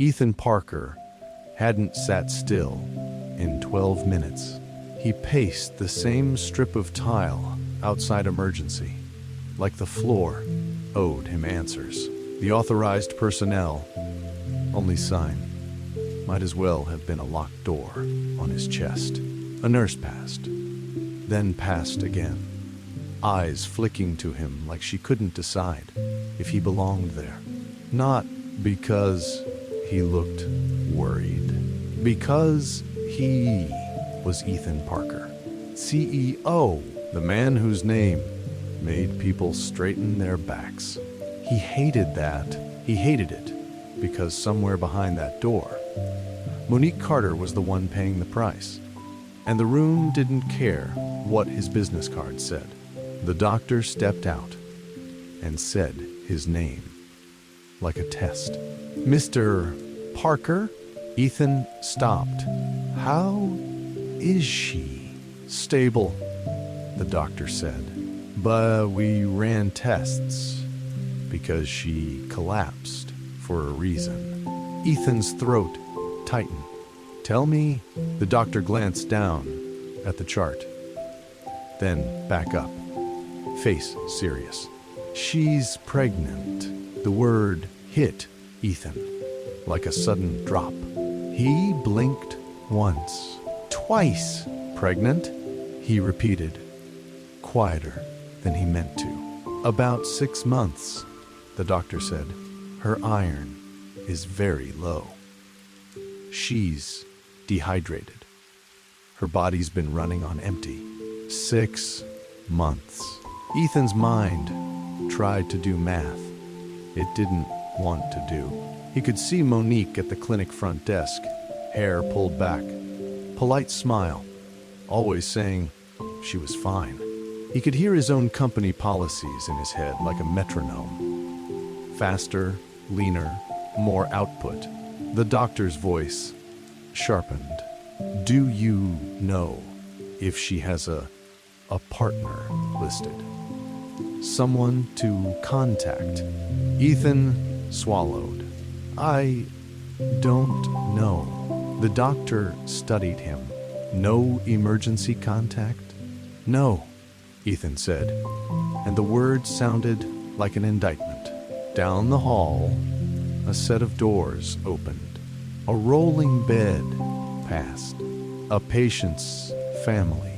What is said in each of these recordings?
Ethan Parker hadn't sat still in 12 minutes. He paced the same strip of tile outside emergency, like the floor owed him answers. The authorized personnel only sign might as well have been a locked door on his chest. A nurse passed, then passed again, eyes flicking to him like she couldn't decide if he belonged there. Not because he looked worried, because he was Ethan Parker, CEO, the man whose name made people straighten their backs. He hated that. He hated it because somewhere behind that door, Monique Carter was the one paying the price, and the room didn't care what his business card said. The doctor stepped out and said his name like a test. Mr. Parker? Ethan stopped. How is she? Stable, the doctor said. But we ran tests because she collapsed for a reason. Ethan's throat tightened. Tell me, the doctor glanced down at the chart, then back up, face serious. She's pregnant. The word hit Ethan like a sudden drop. He blinked once, twice. Pregnant? He repeated, quieter than he meant to. About 6 months, the doctor said. Her iron is very low. She's dehydrated. Her body's been running on empty. 6 months. Ethan's mind tried to do math. It didn't want to do. He could see Monique at the clinic front desk, hair pulled back, polite smile, always saying she was fine. He could hear his own company policies in his head like a metronome. Faster, leaner, more output. The doctor's voice sharpened. Do you know if she has a partner listed? Someone to contact? Ethan swallowed. I don't know. The doctor studied him. No emergency contact? No, Ethan said, and the word sounded like an indictment. Down the hall, a set of doors opened. A rolling bed passed. A patient's family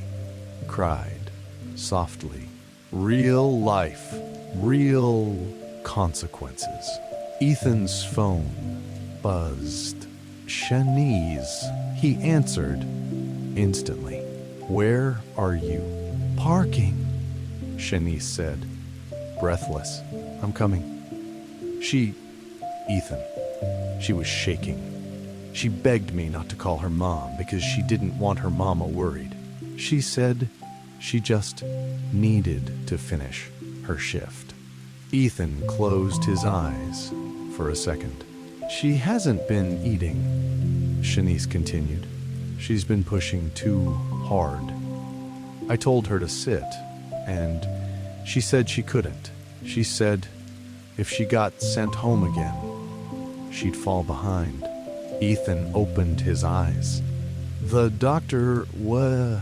cried softly. Real life, real consequences. Ethan's phone buzzed. Shanice, he answered instantly. Where are you? Parking, Shanice said, breathless. I'm coming. Ethan, she was shaking. She begged me not to call her mom because she didn't want her mama worried. She said she just needed to finish her shift. Ethan closed his eyes for a second. She hasn't been eating, Shanice continued. She's been pushing too hard. I told her to sit, and she said she couldn't. She said if she got sent home again, she'd fall behind. Ethan opened his eyes. The doctor was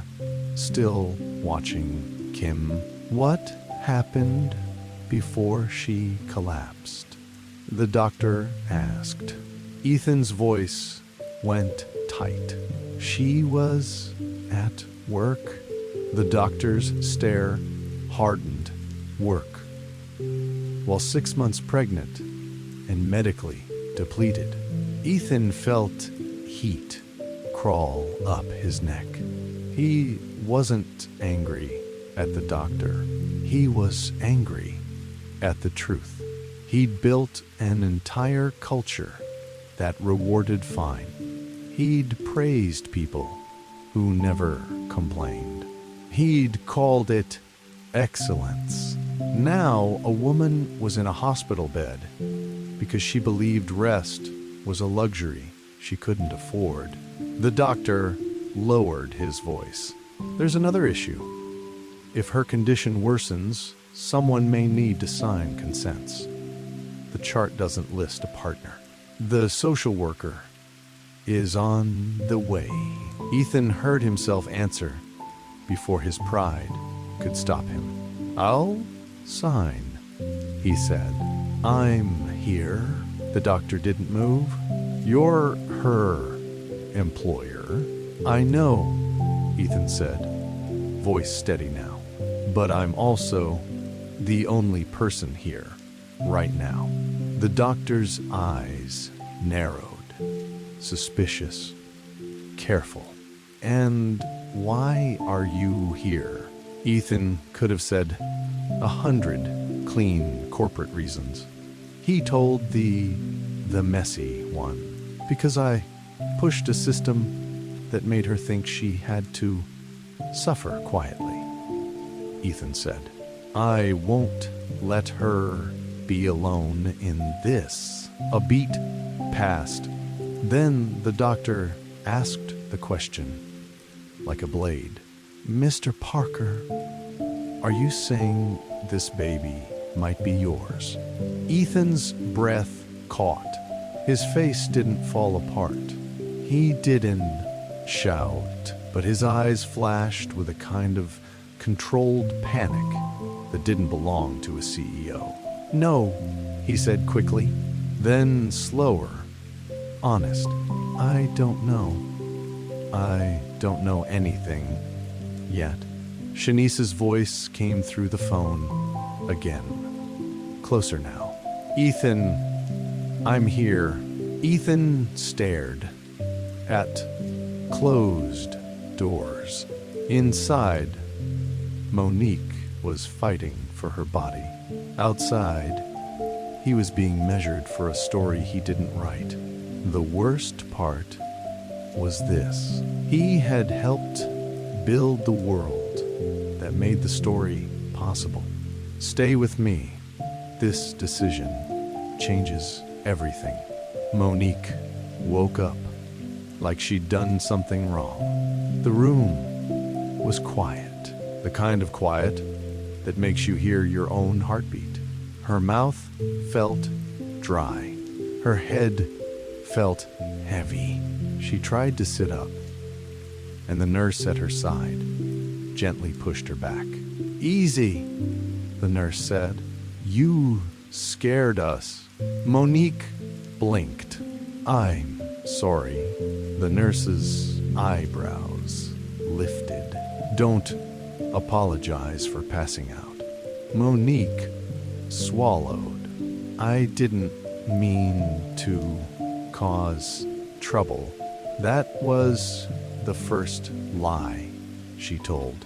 still watching Kim. What happened before she collapsed? The doctor asked. Ethan's voice went tight. She was at work. The doctor's stare hardened. Work. While 6 months pregnant and medically depleted, Ethan felt heat crawl up his neck. He wasn't angry at the doctor. He was angry at the truth. He'd built an entire culture that rewarded fine. He'd praised people who never complained. He'd called it excellence. Now a woman was in a hospital bed because she believed rest was a luxury she couldn't afford. The doctor lowered his voice. There's another issue. If her condition worsens, someone may need to sign consents. The chart doesn't list a partner. The social worker is on the way. Ethan heard himself answer before his pride could stop him. I'll sign, he said. I'm here. The doctor didn't move. You're her employer. I know, Ethan said, voice steady now. But I'm also the only person here, right now. The doctor's eyes narrowed, suspicious, careful. And why are you here? Ethan could have said 100 clean corporate reasons. He told the messy one, because I pushed a system that made her think she had to suffer quietly, Ethan said. I won't let her be alone in this. A beat passed. Then the doctor asked the question, like a blade. Mr. Parker, are you saying this baby might be yours? Ethan's breath caught. His face didn't fall apart. He didn't shout, but his eyes flashed with a kind of controlled panic that didn't belong to a CEO. No, he said quickly, then slower. Honest, I don't know. I don't know anything yet. Shanice's voice came through the phone again. Closer now. Ethan, I'm here. Ethan stared at closed doors. Inside, Monique was fighting for her body. Outside, he was being measured for a story he didn't write. The worst part was this. He had helped build the world that made the story possible. Stay with me. This decision changes everything. Monique woke up like she'd done something wrong. The room was quiet, the kind of quiet that makes you hear your own heartbeat. Her mouth felt dry. Her head felt heavy. She tried to sit up, and the nurse at her side gently pushed her back. Easy, the nurse said. You scared us. Monique blinked. I'm sorry. The nurse's eyebrows lifted. Don't apologize for passing out. Monique swallowed. I didn't mean to cause trouble. That was the first lie she told,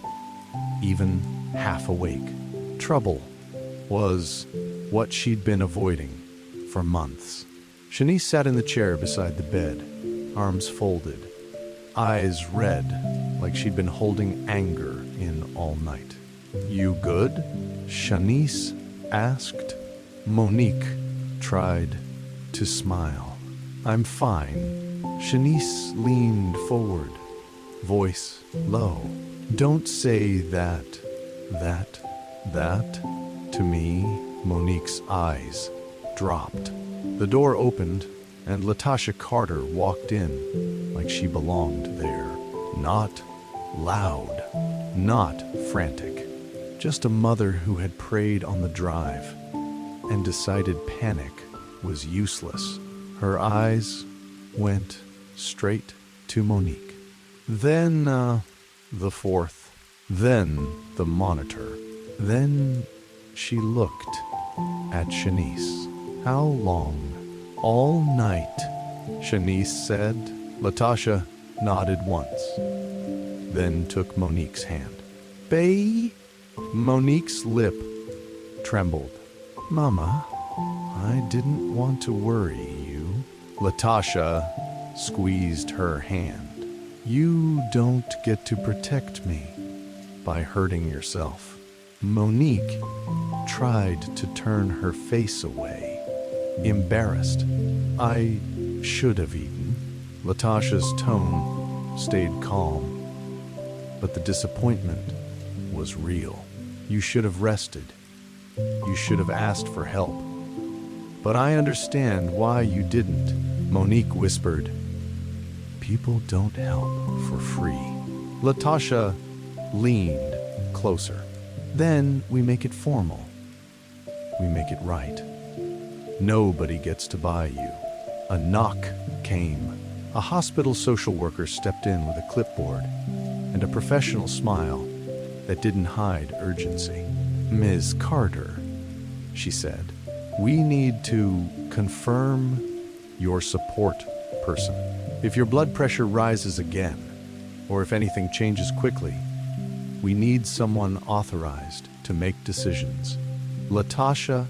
even half awake. Trouble was what she'd been avoiding for months. Shanice sat in the chair beside the bed, arms folded, eyes red, like she'd been holding anger in all night. You good? Shanice asked. Monique tried to smile. I'm fine. Shanice leaned forward, voice low. Don't say that to me. Monique's eyes dropped. The door opened, and Latasha Carter walked in like she belonged there. Not loud, not frantic. Just a mother who had prayed on the drive and decided panic was useless. Her eyes went straight to Monique. Then the fourth. Then the monitor. Then she looked at Shanice. How long? All night, Shanice said. Latasha nodded once, then took Monique's hand. Bay? Monique's lip trembled. Mama, I didn't want to worry you. Latasha squeezed her hand. You don't get to protect me by hurting yourself. Monique tried to turn her face away, embarrassed. I should have eaten. Latasha's tone stayed calm, but the disappointment was real. You should have rested. You should have asked for help. But I understand why you didn't, Monique whispered. People don't help for free. Latasha leaned closer. Then we make it formal. We make it right. Nobody gets to buy you. A knock came. A hospital social worker stepped in with a clipboard and a professional smile that didn't hide urgency. Ms. Carter, she said, we need to confirm your support person. If your blood pressure rises again, or if anything changes quickly, we need someone authorized to make decisions. Latasha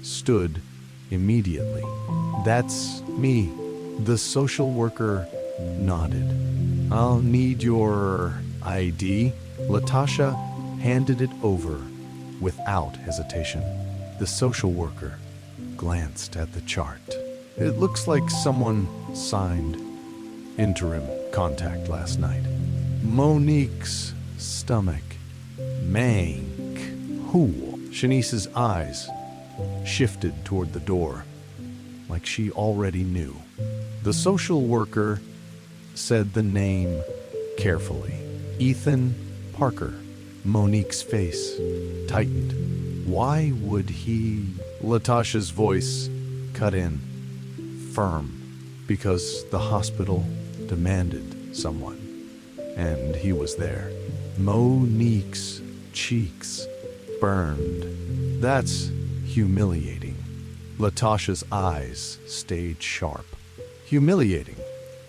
stood immediately. That's me. The social worker nodded. I'll need your ID. Latasha handed it over without hesitation. The social worker glanced at the chart. It looks like someone signed interim contact last night. Monique's stomach. Mank. Who? Shanice's eyes shifted toward the door, like she already knew. The social worker said the name carefully. Ethan Parker. Monique's face tightened. Why would he? Latasha's voice cut in, firm, because the hospital demanded someone, and he was there. Monique's cheeks burned. That's humiliating. Latasha's eyes stayed sharp. Humiliating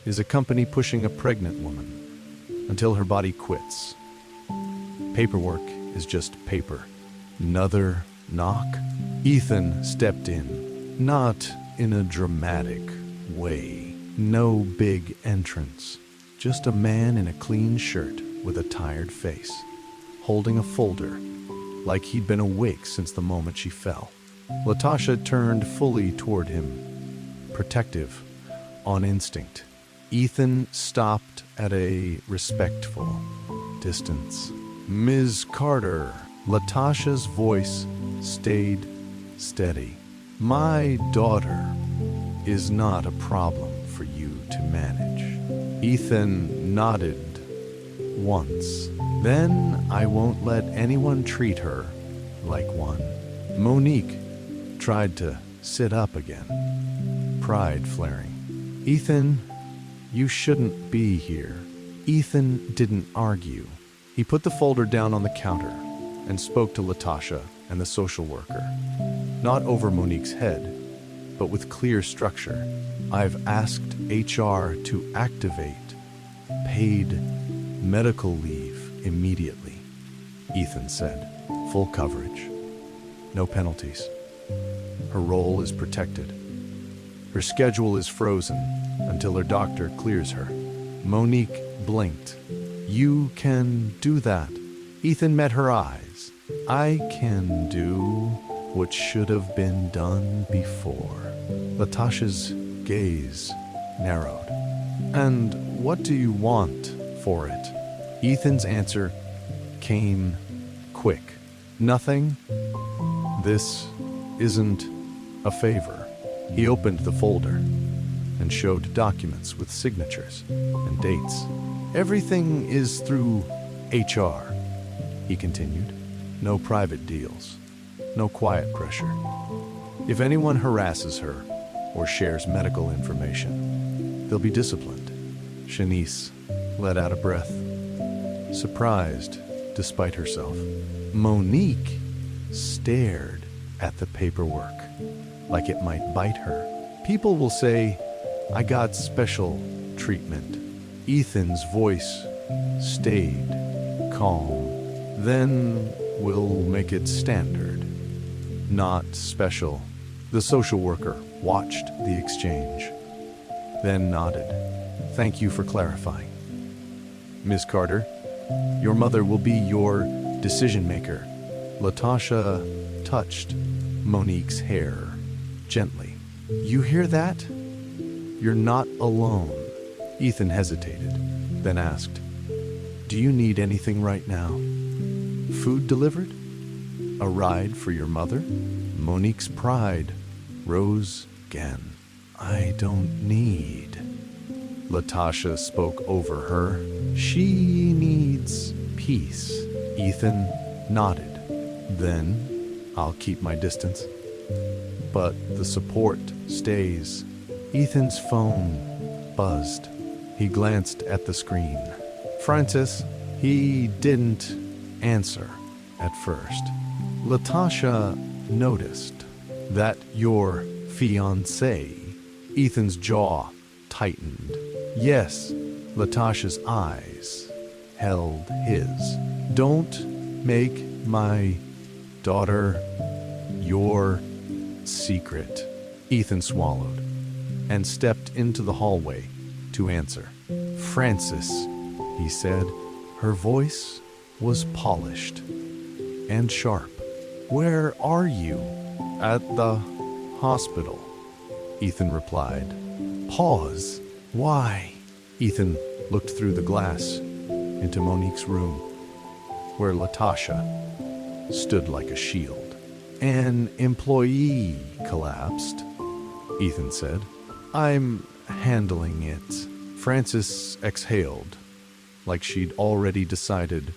is a company pushing a pregnant woman until her body quits. Paperwork is just paper. Another knock. Ethan stepped in, not in a dramatic way. No big entrance. Just a man in a clean shirt with a tired face, holding a folder, like he'd been awake since the moment she fell. Latasha turned fully toward him, protective, on instinct. Ethan stopped at a respectful distance. Ms. Carter. Latasha's voice stayed steady. My daughter is not a problem for you to manage. Ethan nodded once. Then I won't let anyone treat her like one. Monique tried to sit up again, pride flaring. Ethan, you shouldn't be here. Ethan didn't argue. He put the folder down on the counter and spoke to Latasha and the social worker, not over Monique's head, but with clear structure. I've asked HR to activate paid medical leave immediately, Ethan said. Full coverage, no penalties. Her role is protected. Her schedule is frozen until her doctor clears her. Monique blinked. You can do that. Ethan met her eyes. I can do what should have been done before. Latasha's gaze narrowed. And what do you want for it? Ethan's answer came quick. Nothing. This isn't a favor. He opened the folder and showed documents with signatures and dates. Everything is through HR, he continued. No private deals, no quiet pressure. If anyone harasses her or shares medical information, they'll be disciplined. Shanice let out a breath, surprised despite herself. Monique stared at the paperwork like it might bite her. People will say, I got special treatment. Ethan's voice stayed calm. Then we'll make it standard, not special. The social worker watched the exchange, then nodded. Thank you for clarifying. Ms. Carter, your mother will be your decision maker. Latasha touched Monique's hair gently. You hear that? You're not alone. Ethan hesitated, then asked, do you need anything right now? Food delivered? A ride for your mother? Monique's pride rose again. I don't need. Latasha spoke over her. She needs peace. Ethan nodded. Then I'll keep my distance. But the support stays. Ethan's phone buzzed. He glanced at the screen. Francis, he didn't answer at first. Latasha noticed that your fiancée. Ethan's jaw tightened. Yes, Latasha's eyes held his. Don't make my daughter your secret. Ethan swallowed and stepped into the hallway to answer. Francis, he said. Her voice was polished and sharp. Where are you? At the hospital, Ethan replied. Pause. Why? Ethan looked through the glass into Monique's room, where Latasha stood like a shield. An employee collapsed, Ethan said. I'm handling it. Francis exhaled, like she'd already decided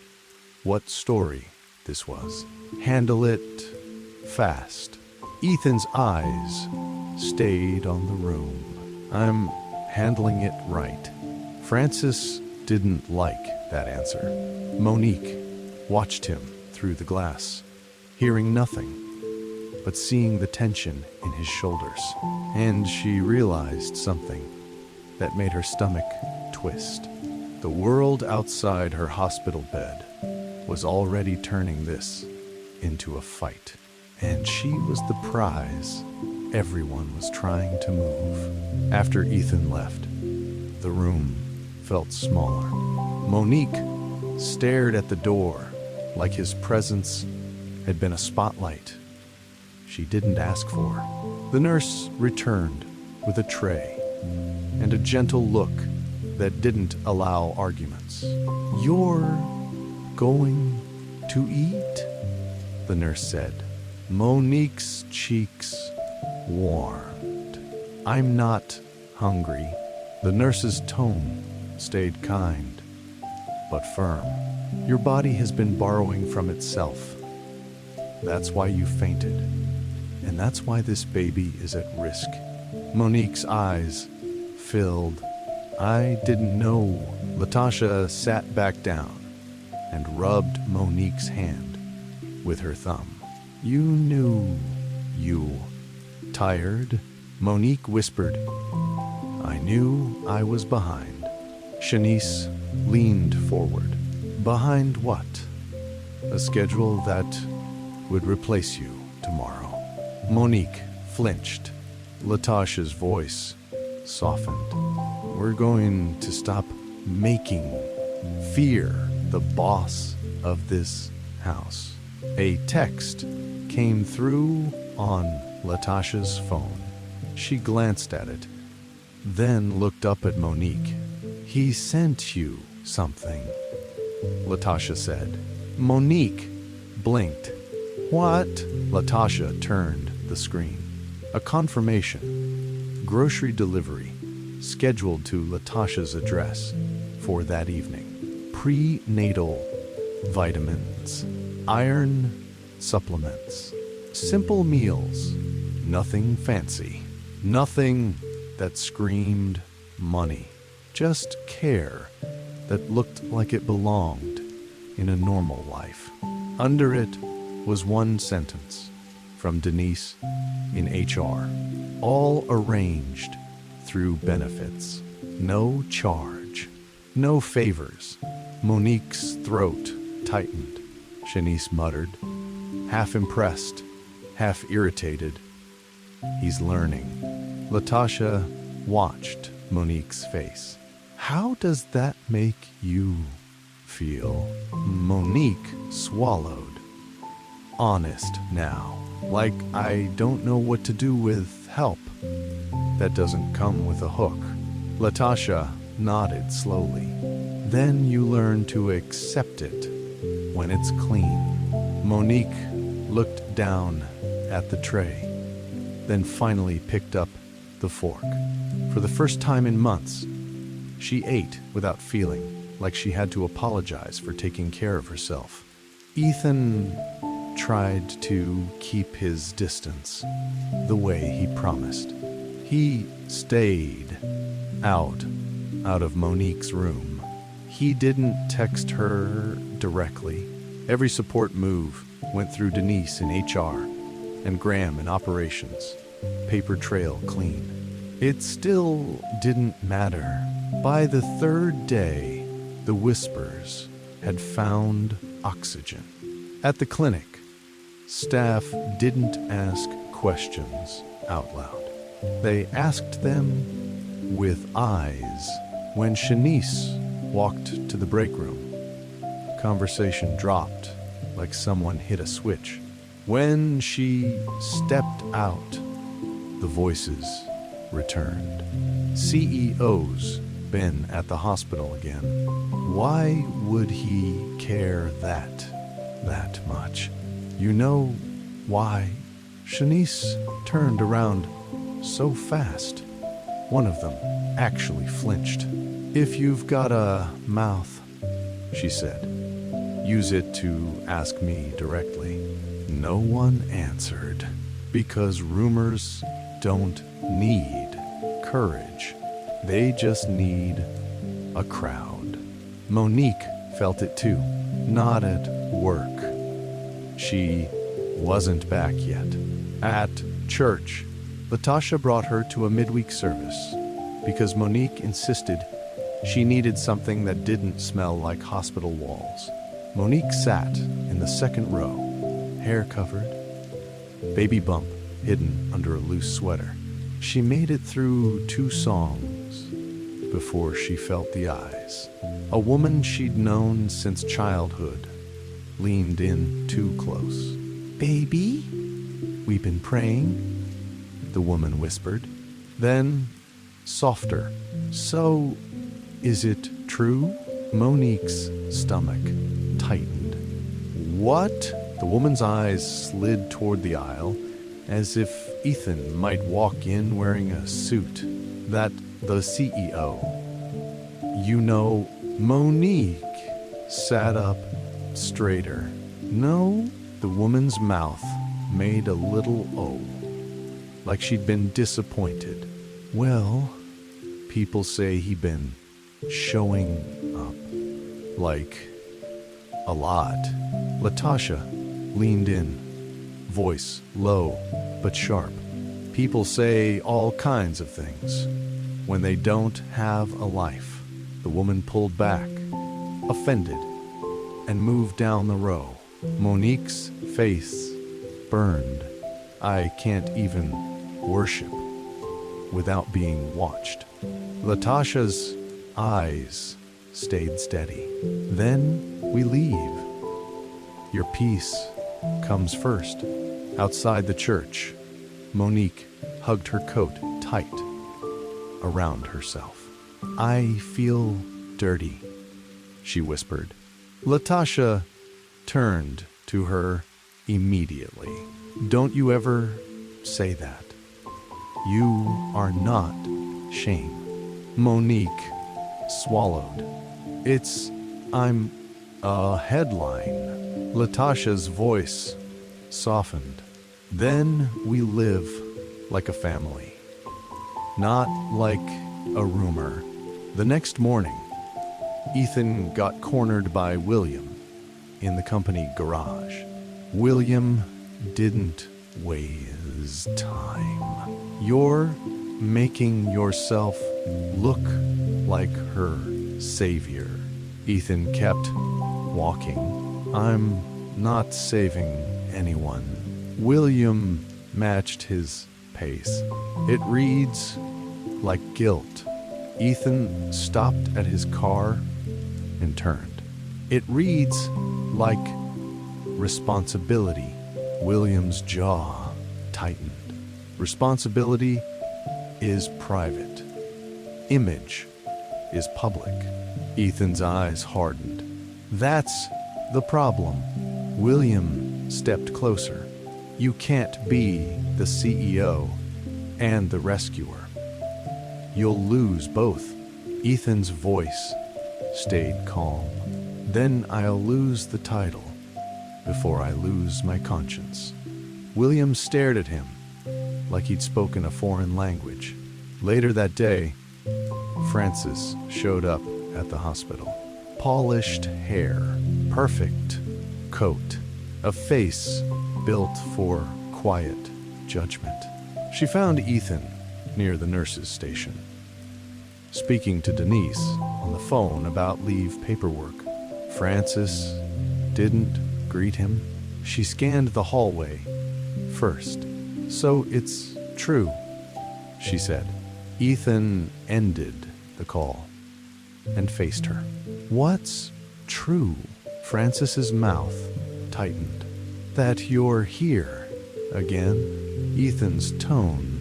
what story this was. Handle it fast. Ethan's eyes stayed on the room. I'm handling it right. Francis didn't like that answer. Monique watched him through the glass, hearing nothing, but seeing the tension in his shoulders. And she realized something that made her stomach twist. The world outside her hospital bed was already turning this into a fight. And she was the prize everyone was trying to move. After Ethan left, the room felt smaller. Monique stared at the door like his presence had been a spotlight she didn't ask for. The nurse returned with a tray and a gentle look that didn't allow arguments. You're going to eat? The nurse said. Monique's cheeks warmed. I'm not hungry. The nurse's tone stayed kind, but firm. Your body has been borrowing from itself. That's why you fainted. And that's why this baby is at risk. Monique's eyes filled. I didn't know. Latasha sat back down and rubbed Monique's hand with her thumb. You knew you. Tired? Monique whispered. I knew I was behind. Shanice leaned forward. Behind what? A schedule that would replace you tomorrow. Monique flinched. Latasha's voice softened. We're going to stop making fear the boss of this house. A text came through on Latasha's phone. She glanced at it, then looked up at Monique. He sent you something, Latasha said. Monique blinked. What? Latasha turned the screen. A confirmation. Grocery delivery, scheduled to Latasha's address for that evening. Prenatal vitamins, iron supplements, simple meals, nothing fancy, nothing that screamed money, just care that looked like it belonged in a normal life. Under it was one sentence from Denise in HR, all arranged through benefits, no charge, no favors. Monique's throat tightened. Shanice muttered, half impressed, half irritated. He's learning. Latasha watched Monique's face. How does that make you feel? Monique swallowed. Honest now. Like I don't know what to do with help. That doesn't come with a hook. Latasha nodded slowly. Then you learn to accept it when it's clean. Monique looked down at the tray. then finally picked up the fork. For the first time in months, she ate without feeling like she had to apologize for taking care of herself. Ethan tried to keep his distance the way he promised. He stayed out of Monique's room. He didn't text her directly. Every support move went through Denise in HR and Graham in operations. Paper trail clean. It still didn't matter. By the third day, the whispers had found oxygen. At the clinic, staff didn't ask questions out loud. They asked them with eyes. When Shanice walked to the break room, conversation dropped like someone hit a switch. When she stepped out, the voices returned. CEO's been at the hospital again. Why would he care that much? You know why? Shanice turned around so fast. One of them actually flinched. If you've got a mouth, she said, use it to ask me directly. No one answered, because rumors don't need courage. They just need a crowd. Monique felt it too, not at work. She wasn't back yet. At church, Latasha brought her to a midweek service because Monique insisted she needed something that didn't smell like hospital walls. Monique sat in the second row, hair covered, baby bump hidden under a loose sweater. She made it through 2 songs before she felt the eyes. A woman she'd known since childhood leaned in too close. Baby, we've been praying, the woman whispered. Then, softer. So, is it true? Monique's stomach tightened. What? The woman's eyes slid toward the aisle, as if Ethan might walk in wearing a suit. That the CEO. You know, Monique sat up straighter. No, the woman's mouth made a little O, like she'd been disappointed. Well, people say he been showing up, like a lot. Latasha leaned in, voice low but sharp. People say all kinds of things when they don't have a life. The woman pulled back, offended, and moved down the row. Monique's face burned. I can't even worship without being watched. Latasha's eyes stayed steady. Then we leave. Your peace comes first. Outside the church, Monique hugged her coat tight around herself. I feel dirty, she whispered. Latasha turned to her immediately. Don't you ever say that. You are not shame. Monique swallowed. I'm a headline. Latasha's voice softened. Then we live like a family, not like a rumor. The next morning, Ethan got cornered by William in the company garage. William didn't waste time. You're making yourself look like her savior. Ethan kept walking. I'm not saving anyone. William matched his pace. It reads like guilt. Ethan stopped at his car and turned. It reads like responsibility. William's jaw tightened. Responsibility is private. Image is public. Ethan's eyes hardened. That's the problem. William stepped closer. You can't be the CEO and the rescuer. You'll lose both. Ethan's voice stayed calm. Then I'll lose the title before I lose my conscience. William stared at him like he'd spoken a foreign language. Later that day, Frances showed up at the hospital. Polished hair, perfect coat, a face built for quiet judgment. She found Ethan near the nurse's station, speaking to Denise on the phone about leave paperwork. Frances didn't greet him. She scanned the hallway first. "So it's true," she said. Ethan ended the call and faced her. "What's true?" Frances's mouth tightened. "That you're here again." Ethan's tone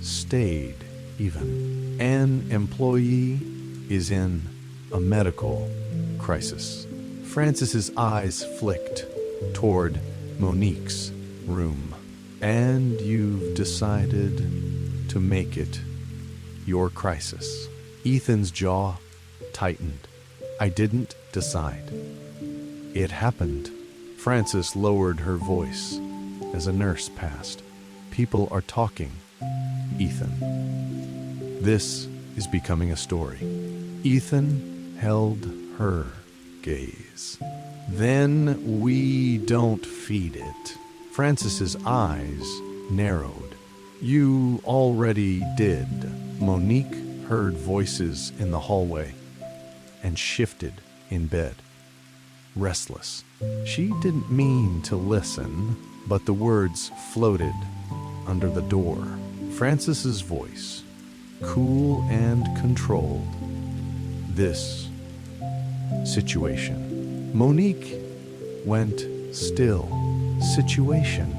stayed even. "An employee is in a medical crisis." Frances's eyes flicked toward Monique's room. "And you've decided to make it your crisis." Ethan's jaw tightened. "I didn't decide. It happened." Frances lowered her voice as a nurse passed. "People are talking, Ethan. This is becoming a story." Ethan held her gaze. "Then we don't feed it." Frances's eyes narrowed. "You already did." Monique heard voices in the hallway and shifted in bed, restless. She didn't mean to listen, but the words floated under the door. Frances's voice, cool and controlled. "This situation." Monique went still. Situation.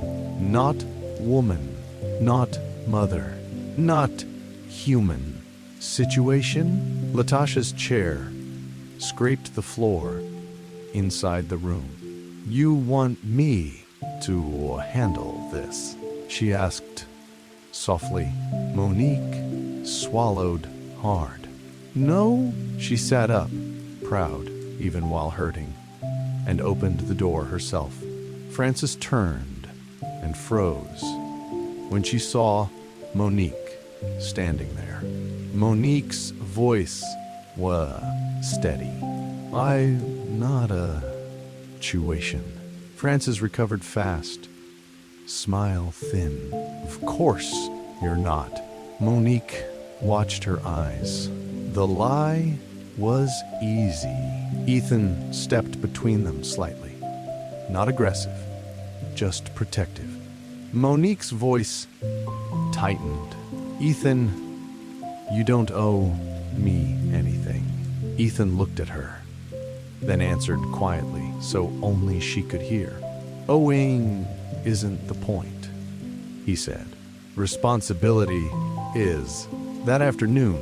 Not woman. Not mother. Not human. Situation? Latasha's chair scraped the floor inside the room. "You want me to handle this?" she asked softly. Monique swallowed hard. "No." She sat up, proud even while hurting, and opened the door herself. Frances turned and froze when she saw Monique standing there. Monique's voice was steady. "I'm not a situation." Frances recovered fast, smile thin. "Of course you're not." Monique watched her eyes. The lie was easy. Ethan stepped between them slightly. Not aggressive, just protective. Monique's voice tightened. "Ethan, you don't owe me anything." Ethan looked at her, then answered quietly so only she could hear. "Owing isn't the point," he said. "Responsibility is." That afternoon,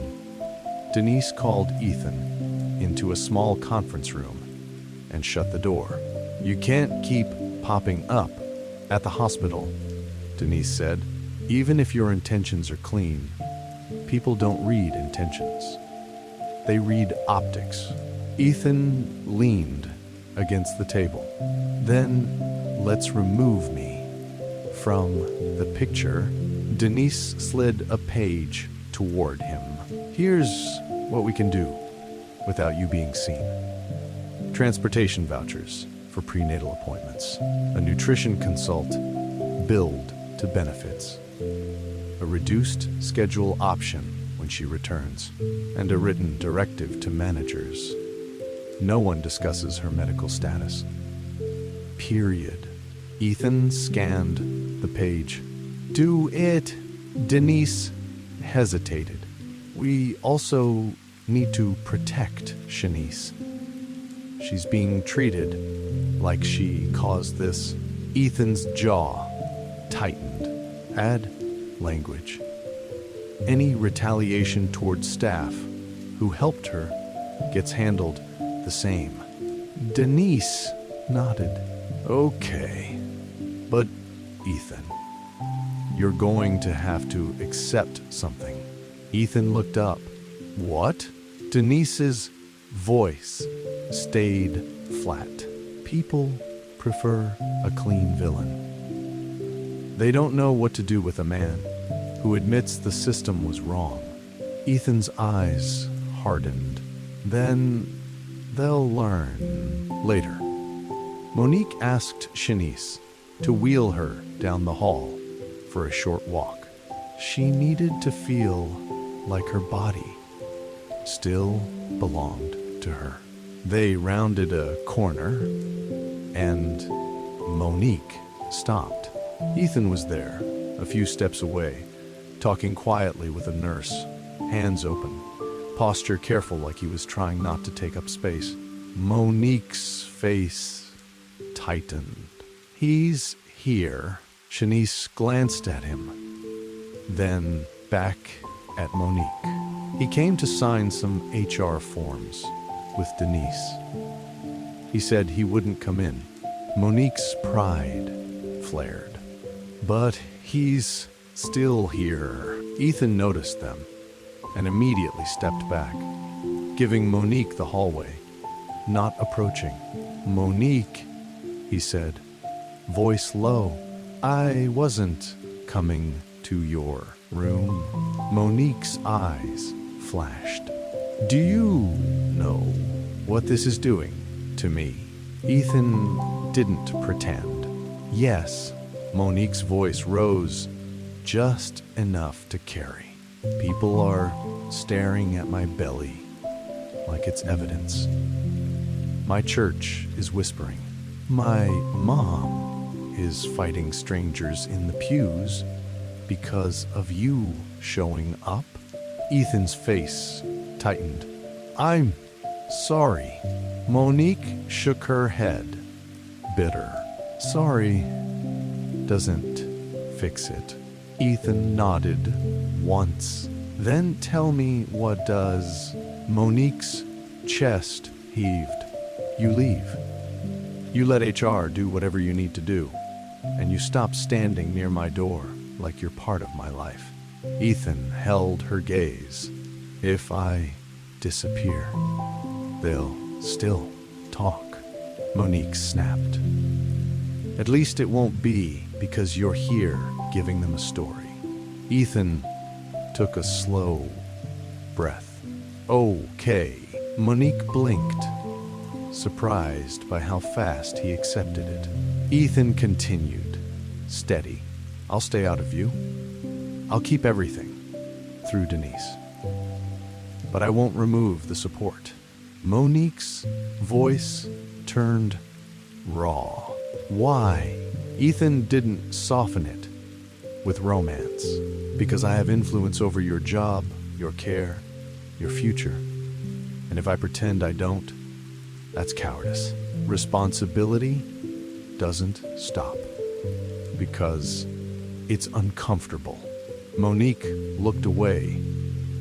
Denise called Ethan into a small conference room and shut the door. "You can't keep popping up at the hospital," Denise said. "Even if your intentions are clean, people don't read intentions. They read optics." Ethan leaned against the table. "Then let's remove me from the picture." Denise slid a page toward him. "Here's what we can do without you being seen. Transportation vouchers for prenatal appointments, a nutrition consult billed to benefits, a reduced schedule option when she returns, and a written directive to managers. No one discusses her medical status. Period." Ethan scanned the page. "Do it." Denise hesitated. "We also need to protect Shanice. She's being treated like she caused this." Ethan's jaw tightened. Add language. "Any retaliation toward staff who helped her gets handled the same." Denise nodded. "Okay, but Ethan. You're going to have to accept something. Ethan looked up. What? Denise's voice stayed flat. People prefer a clean villain. They don't know what to do with a man who admits the system was wrong. Ethan's eyes hardened. Then they'll learn later. Monique asked Shanice to wheel her down the hall for a short walk. She needed to feel like her body still belonged to her. They rounded a corner, and Monique stopped. Ethan was there, a few steps away, talking quietly with a nurse, hands open, posture careful like he was trying not to take up space. Monique's face tightened. He's here. Shanice glanced at him, then back at Monique. He came to sign some HR forms with Denise. He said he wouldn't come in. Monique's pride flared. But he's still here. Ethan noticed them and immediately stepped back, giving Monique the hallway, not approaching. Monique, he said, voice low, I wasn't coming to your room. Monique's eyes flashed. Do you know what this is doing to me? Ethan didn't pretend. Yes, Monique's voice rose just enough to carry. People are staring at my belly like it's evidence. My church is whispering. My mom is fighting strangers in the pews because of you showing up. Ethan's face tightened. I'm sorry. Monique shook her head, bitter. Sorry doesn't fix it. Ethan nodded once. Then tell me what does. Monique's chest heaved. You leave. You let HR do whatever you need to do, and you stop standing near my door like you're part of my life. Ethan held her gaze. If I disappear, they'll still talk. Monique snapped. At least it won't be because you're here giving them a story. Ethan took a slow breath. Okay. Monique blinked, surprised by how fast he accepted it. Ethan continued, steady. I'll stay out of view. I'll keep everything through Denise. But I won't remove the support. Monique's voice turned raw. Why? Ethan didn't soften it with romance. Because I have influence over your job, your care, your future. And if I pretend I don't, that's cowardice. Responsibility doesn't stop. Because it's uncomfortable. Monique looked away,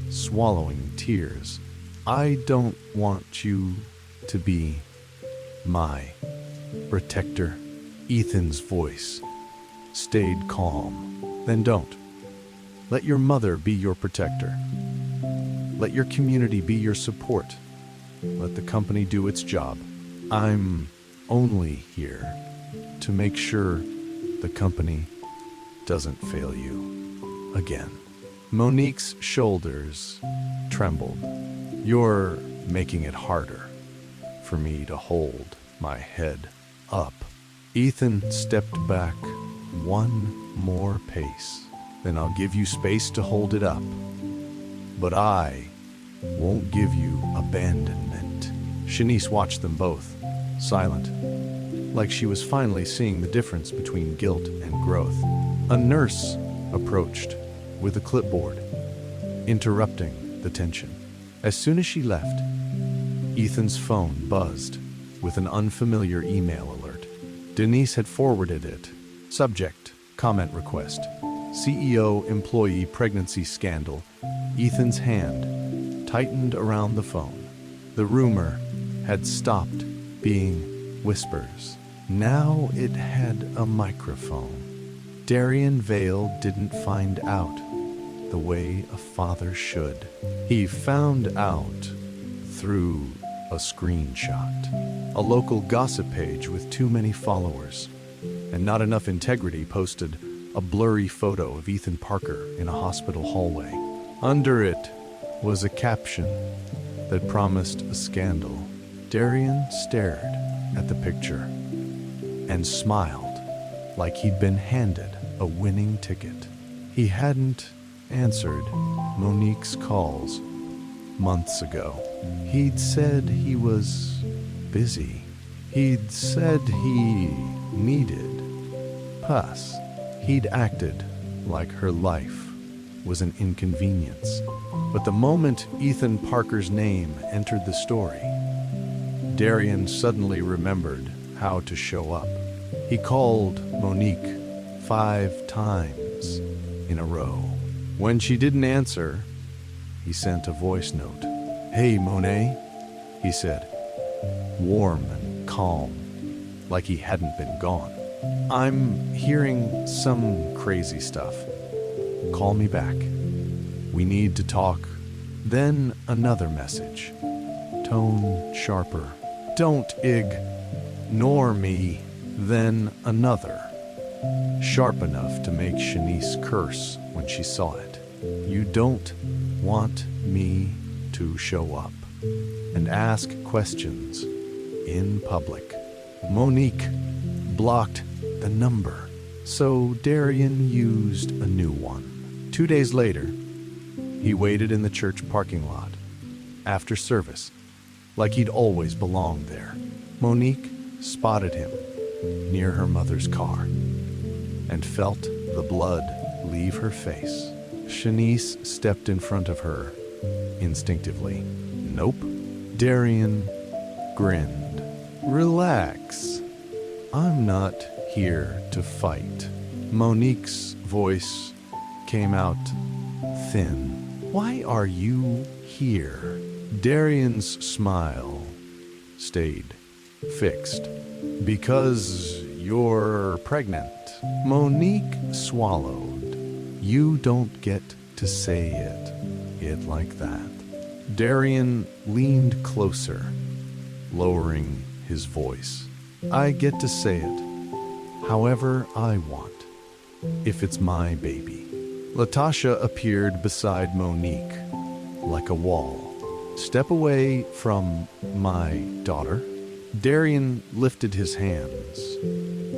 swallowing tears. I don't want you to be my protector. Ethan's voice stayed calm. Then don't. Let your mother be your protector. Let your community be your support. Let the company do its job. I'm only here to make sure the company doesn't fail you again. Monique's shoulders trembled. You're making it harder for me to hold my head up. Ethan stepped back one more pace. Then I'll give you space to hold it up. But I won't give you abandonment. Shanice watched them both, silent, like she was finally seeing the difference between guilt and growth. A nurse approached with a clipboard, interrupting the tension. As soon as she left, Ethan's phone buzzed with an unfamiliar email alert. Denise had forwarded it. Subject, comment request. CEO employee pregnancy scandal. Ethan's hand tightened around the phone. The rumor had stopped being whispers. Now it had a microphone. Darian Vale didn't find out the way a father should. He found out through a screenshot. A local gossip page with too many followers and not enough integrity posted a blurry photo of Ethan Parker in a hospital hallway. Under it was a caption that promised a scandal. Darian stared at the picture and smiled like he'd been handed a winning ticket. He hadn't answered Monique's calls months ago. He'd said he was busy. He'd said he needed pus. He'd acted like her life was an inconvenience. But the moment Ethan Parker's name entered the story, Darian suddenly remembered how to show up. He called Monique 5 times in a row. When she didn't answer, he sent a voice note. "Hey, Monet," he said, warm and calm, like he hadn't been gone. "I'm hearing some crazy stuff. Call me back. We need to talk." Then another message, tone sharper. "Don't ignore me." Then another, sharp enough to make Shanice curse when she saw it. "You don't want me to show up and ask questions in public." Monique blocked the number, so Darian used a new one. 2 days later, he waited in the church parking lot after service, like he'd always belonged there. Monique spotted him near her mother's car and felt the blood leave her face. Shanice stepped in front of her instinctively. "Nope." Darian grinned. "Relax. I'm not here to fight." Monique's voice came out thin. "Why are you here?" Darian's smile stayed fixed. "Because you're pregnant." Monique swallowed. "You don't get to say it like that." Darian leaned closer, lowering his voice. "I get to say it however I want, if it's my baby." Latasha appeared beside Monique like a wall. "Step away from my daughter." Darian lifted his hands,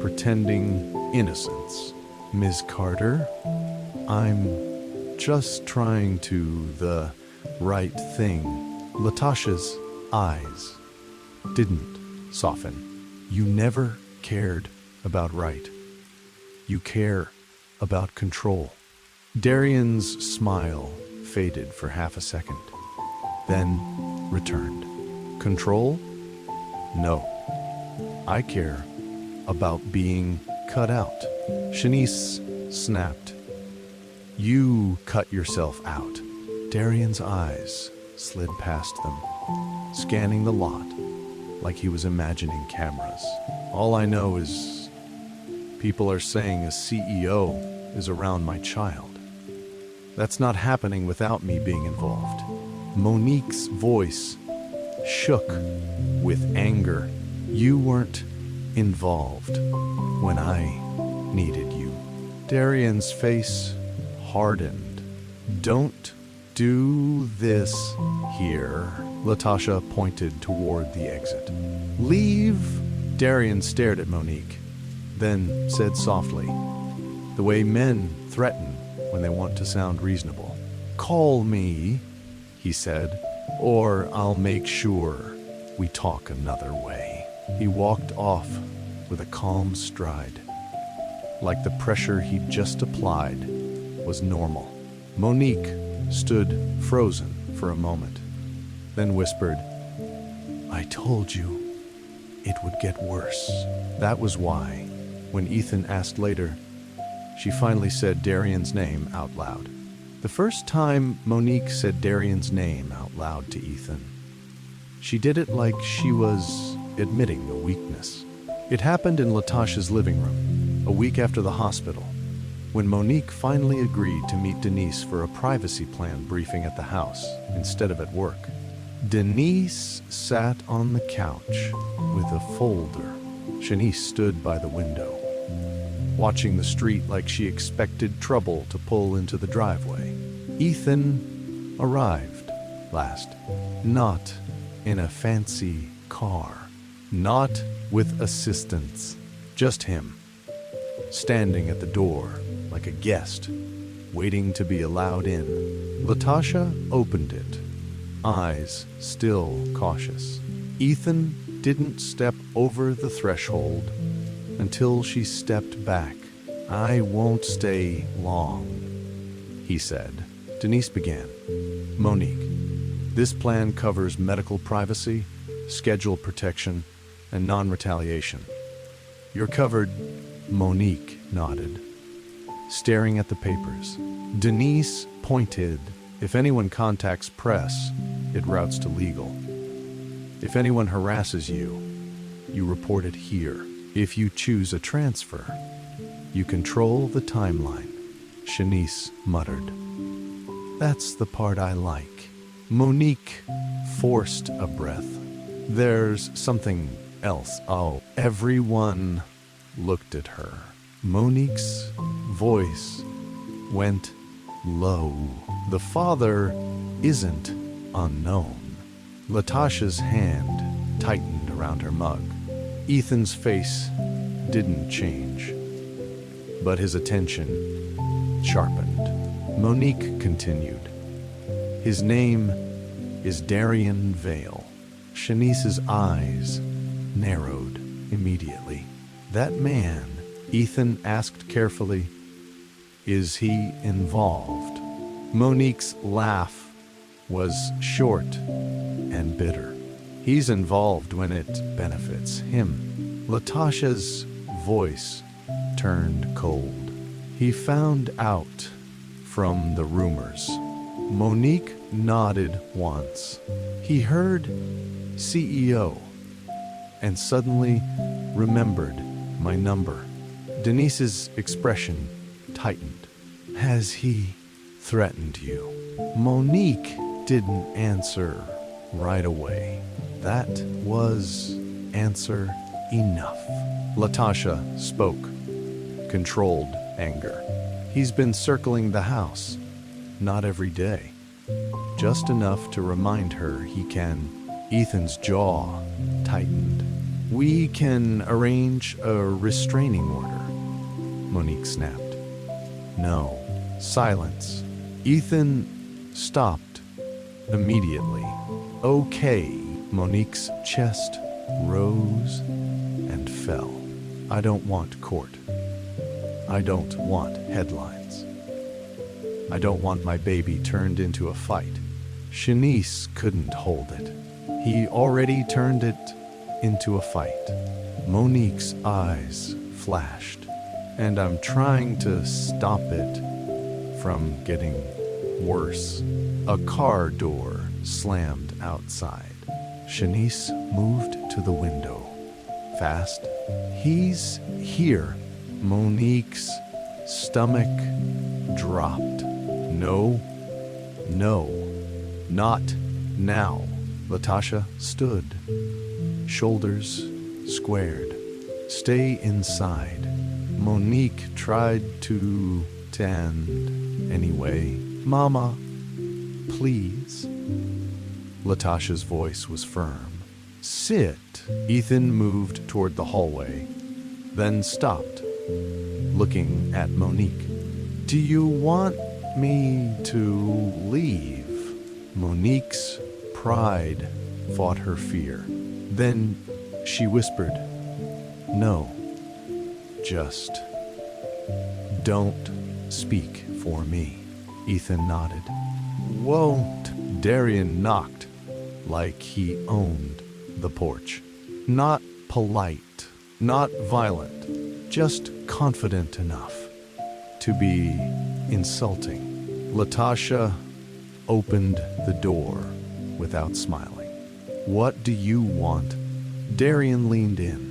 pretending innocence. "Ms. Carter, I'm just trying to the right thing." Latasha's eyes didn't soften. "You never cared about right. You care about control." Darian's smile faded for half a second, then returned. "Control? No. I care about being cut out." Shanice snapped. "You cut yourself out." Darian's eyes slid past them, scanning the lot like he was imagining cameras. "All I know is people are saying a CEO is around my child. That's not happening without me being involved." Monique's voice shook with anger. "You weren't involved when I needed you." Darian's face hardened. "Don't do this here." Latasha pointed toward the exit. "Leave." Darian stared at Monique, then said softly, the way men threaten when they want to sound reasonable. "Call me," he said, "or I'll make sure we talk another way." He walked off with a calm stride, like the pressure he'd just applied was normal. Monique stood frozen for a moment, then whispered, "I told you it would get worse." That was why, when Ethan asked later, she finally said Darian's name out loud. The first time Monique said Darian's name out loud to Ethan, she did it like she was admitting a weakness. It happened in Latasha's living room, a week after the hospital, When Monique finally agreed to meet Denise for a privacy plan briefing at the house instead of at work, Denise sat on the couch with a folder. Shanice stood by the window, watching the street like she expected trouble to pull into the driveway. Ethan arrived last, not in a fancy car, not with assistants, just him, standing at the door like a guest, waiting to be allowed in. Latasha opened it, eyes still cautious. Ethan didn't step over the threshold until she stepped back. "I won't stay long," he said. Denise began. "Monique, this plan covers medical privacy, schedule protection, and non-retaliation. You're covered." Monique nodded, staring at the papers. Denise pointed. "If anyone contacts press, it routes to legal. If anyone harasses you, you report it here. If you choose a transfer, you control the timeline." Shanice muttered. "That's the part I like." Monique forced a breath. "There's something else." Oh, everyone looked at her. Monique's voice went low. "The father isn't unknown." Latasha's hand tightened around her mug. Ethan's face didn't change, but his attention sharpened. Monique continued. "His name is Darian Vale." Shanice's eyes narrowed immediately. "That man," Ethan asked carefully, "is he involved?" Monique's laugh was short and bitter. "He's involved when it benefits him." Latasha's voice turned cold. "He found out from the rumors." Monique nodded once. "He heard CEO and suddenly remembered my number." Denise's expression tightened. "Has he threatened you?" Monique didn't answer right away. That was answer enough. Latasha spoke, controlled anger. "He's been circling the house, not every day, just enough to remind her he can." Ethan's jaw tightened. "We can arrange a restraining order," Monique snapped. "No." Silence. Ethan stopped immediately. "Okay." Monique's chest rose and fell. "I don't want court. I don't want headlines. I don't want my baby turned into a fight." Shanice couldn't hold it. He already turned it into a fight. Monique's eyes flashed. "And I'm trying to stop it from getting worse." A car door slammed outside. Shanice moved to the window. Fast. "He's here." Monique's stomach dropped. "No, no, not now." Latasha stood, shoulders squared. "Stay inside." Monique tried to end anyway. "Mama, please." Latasha's voice was firm. "Sit." Ethan moved toward the hallway, then stopped, looking at Monique. "Do you want me to leave?" Monique's pride fought her fear. Then she whispered, "No, just don't speak for me." Ethan nodded. "Won't." Darian knocked like he owned the porch. Not polite, not violent, just confident enough to be insulting. Latasha opened the door without smiling. "What do you want?" Darian leaned in,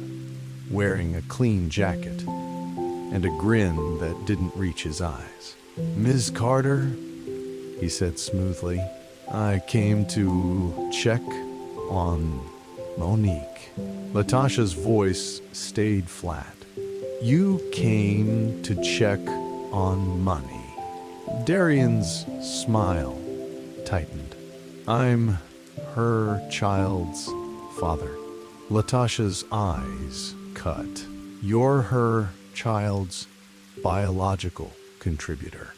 wearing a clean jacket and a grin that didn't reach his eyes. "Ms. Carter," he said smoothly, "I came to check on Monique." Latasha's voice stayed flat. "You came to check on money." Darian's smile tightened. "I'm her child's father." Latasha's eyes cut. "You're her child's biological contributor.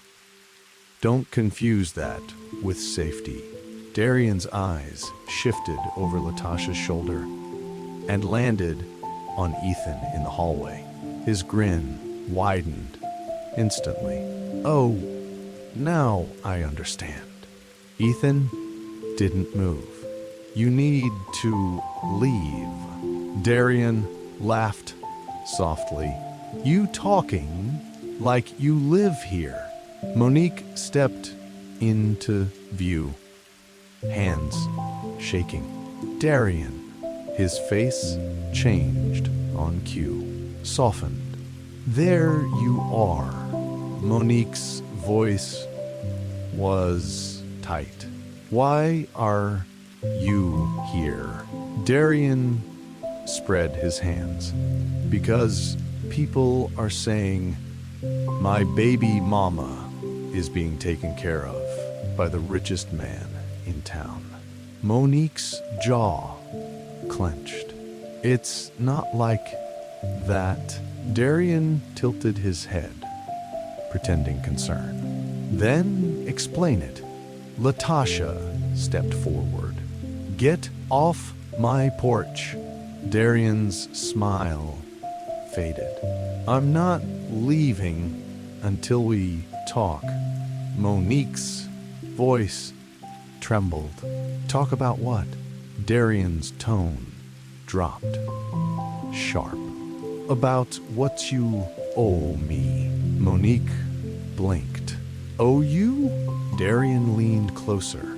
Don't confuse that with safety." Darian's eyes shifted over Latasha's shoulder and landed on Ethan in the hallway. His grin widened instantly. "Oh, now I understand." Ethan didn't move. "You need to leave." Darian laughed softly. "You talking like you live here." Monique stepped into view, hands shaking. Darian, his face changed on cue, softened. "There you are." Monique's voice was tight. "Why are you here?" Darian spread his hands. "Because people are saying my baby mama is being taken care of by the richest man in town." Monique's jaw clenched. "It's not like that." Darian tilted his head, pretending concern. "Then explain it." Latasha stepped forward. "Get off my porch." Darian's smile faded. "I'm not leaving until we talk." Monique's voice trembled. "Talk about what?" Darian's tone dropped, sharp. "About what you owe me." Monique blinked. "Owe you?" Darian leaned closer,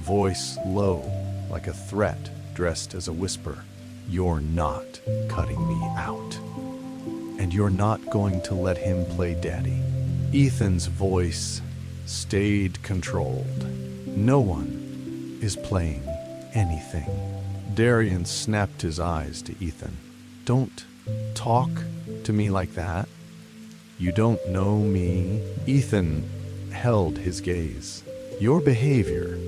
voice low, like a threat dressed as a whisper. "You're not cutting me out. And you're not going to let him play daddy." Ethan's voice stayed controlled. "No one is playing anything." Darian snapped his eyes to Ethan. "Don't talk to me like that. You don't know me." Ethan held his gaze. "Your behavior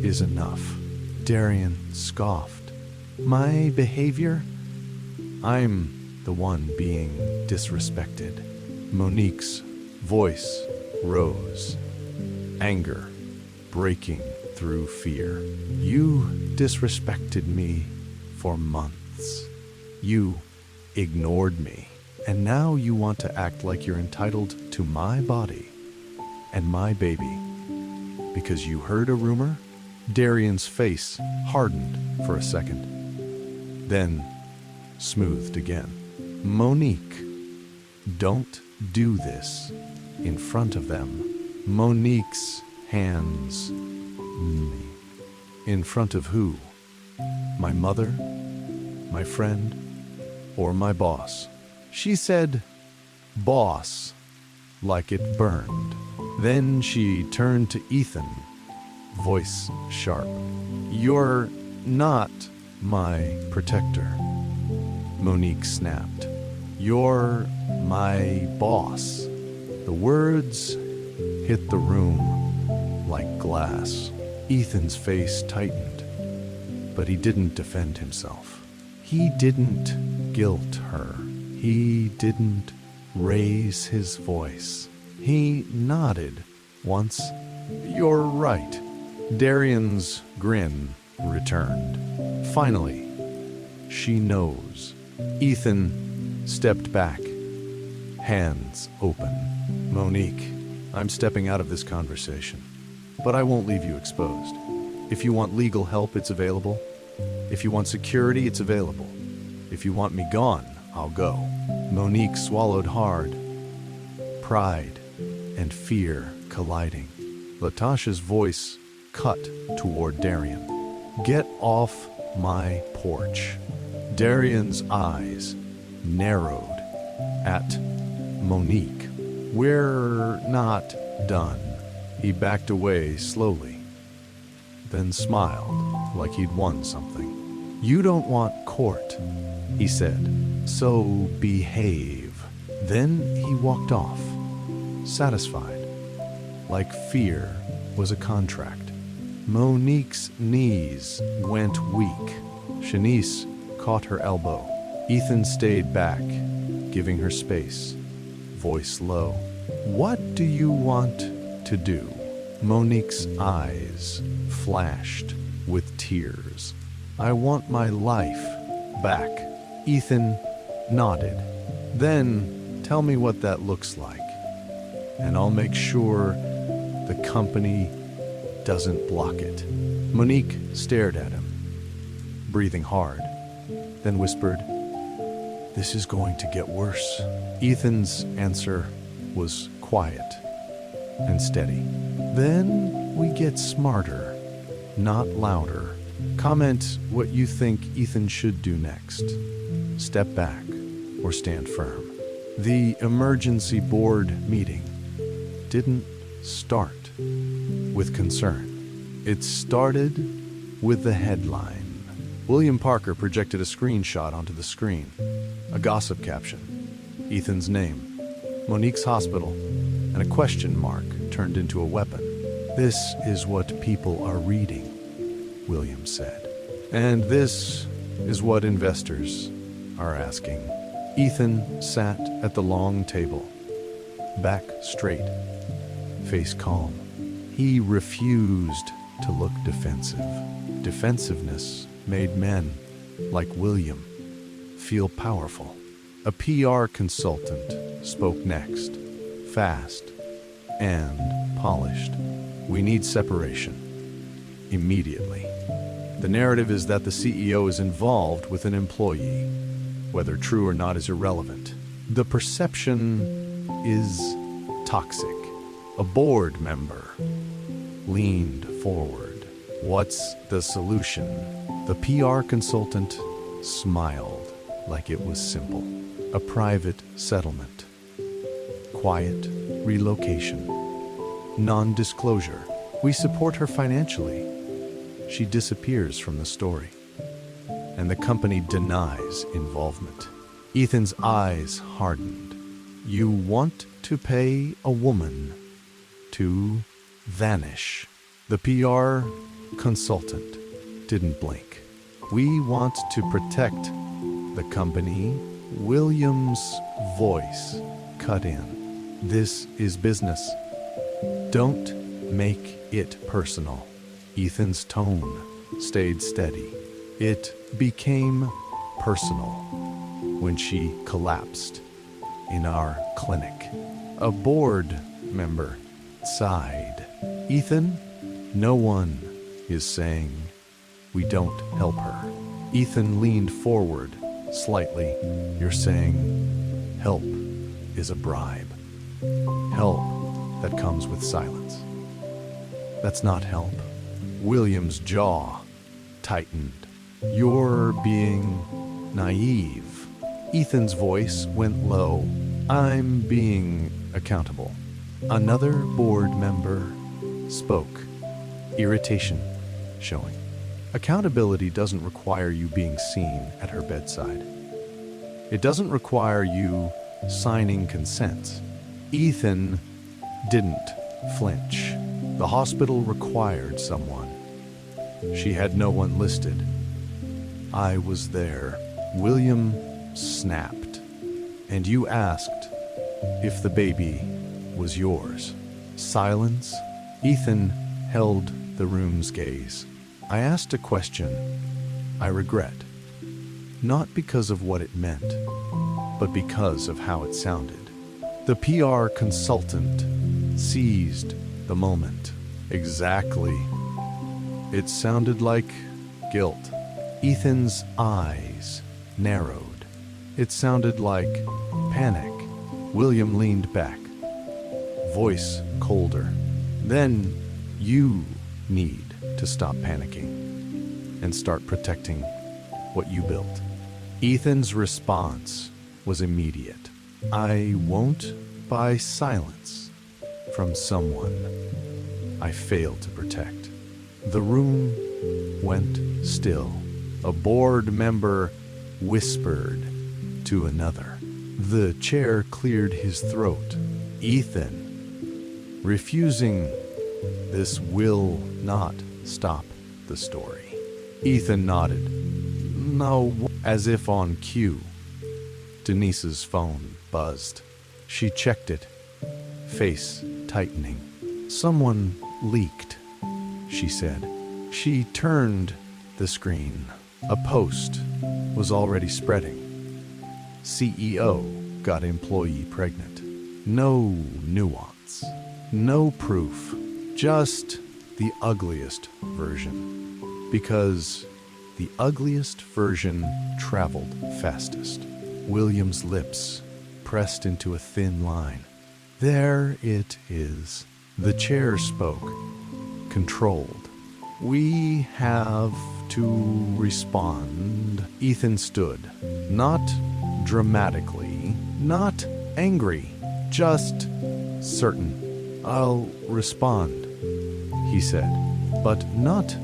is enough." Darian scoffed. "My behavior? I'm the one being disrespected." Monique's voice rose, anger breaking through fear. "You disrespected me for months. You ignored me. And now you want to act like you're entitled to my body and my baby because you heard a rumor?" Darian's face hardened for a second, then smoothed again. "Monique, don't do this in front of them." Monique's hands. "In front of who? My mother? My friend? Or my boss?" She said, "Boss," like it burned. Then she turned to Ethan, voice sharp. "You're not my protector." Monique snapped. "You're my boss." The words hit the room like glass. Ethan's face tightened, but he didn't defend himself. He didn't guilt her. He didn't raise his voice. He nodded once. "You're right." Darian's grin returned. "Finally, she knows." Ethan stepped back, hands open. "Monique, I'm stepping out of this conversation, but I won't leave you exposed. If you want legal help, it's available. If you want security, it's available. If you want me gone, I'll go." Monique swallowed hard, pride and fear colliding. Latasha's voice cut toward Darian. "Get off my porch." Darian's eyes narrowed at Monique, we're not done. He backed away slowly, then smiled like he'd won something. You don't want court, he said, so behave. Then he walked off, satisfied, like fear was a contract. Monique's knees went weak. Shanice caught her elbow. Ethan stayed back, giving her space, voice low. What do you want to do? Monique's eyes flashed with tears. I want my life back. Ethan nodded. Then tell me what that looks like, and I'll make sure the company doesn't block it. Monique stared at him, breathing hard, then whispered, "This is going to get worse." Ethan's answer was quiet and steady. Then we get smarter, not louder. Comment what you think Ethan should do next. Step back or stand firm. The emergency board meeting didn't start with concern. It started with the headline. William Parker projected a screenshot onto the screen. A gossip caption, Ethan's name, Monique's hospital, and a question mark turned into a weapon. This is what people are reading, William said. And this is what investors are asking. Ethan sat at the long table, back straight, face calm. He refused to look defensive. Defensiveness made men like William feel powerful. A PR consultant spoke next, fast and polished. We need separation. Immediately. The narrative is that the CEO is involved with an employee. Whether true or not is irrelevant. The perception is toxic. A board member leaned forward. What's the solution? The PR consultant smiled like it was simple. A private settlement. Quiet relocation. Non-disclosure. We support her financially. She disappears from the story, and the company denies involvement. Ethan's eyes hardened. You want to pay a woman to vanish. The PR consultant didn't blink. We want to protect the company. William's voice cut in. This is business. Don't make it personal. Ethan's tone stayed steady. It became personal when she collapsed in our clinic. A board member sighed. Ethan, no one is saying we don't help her. Ethan leaned forward slightly. You're saying help is a bribe. Help that comes with silence. That's not help. William's jaw tightened. You're being naive. Ethan's voice went low. I'm being accountable. Another board member spoke, irritation showing. Accountability doesn't require you being seen at her bedside. It doesn't require you signing consent. Ethan didn't flinch. The hospital required someone. She had no one listed. I was there. William snapped. And you asked if the baby was yours. Silence. Ethan held the room's gaze. I asked a question I regret. Not because of what it meant, but because of how it sounded. The PR consultant seized the moment. Exactly. It sounded like guilt. Ethan's eyes narrowed. It sounded like panic. William leaned back, voice colder. Then you need to stop panicking and start protecting what you built. Ethan's response was immediate. I won't buy silence from someone I failed to protect. The room went still. A board member whispered to another. The chair cleared his throat. Ethan, refusing this will not stop the story. Ethan nodded. No, as if on cue. Denise's phone buzzed. She checked it, face tightening. Someone leaked, she said. She turned the screen. A post was already spreading. CEO got employee pregnant. No nuance, no proof, just the ugliest version. Because the ugliest version traveled fastest. William's lips pressed into a thin line. There it is. The chair spoke, controlled. We have to respond. Ethan stood, not dramatically, not angry, just certain. I'll respond, he said, but not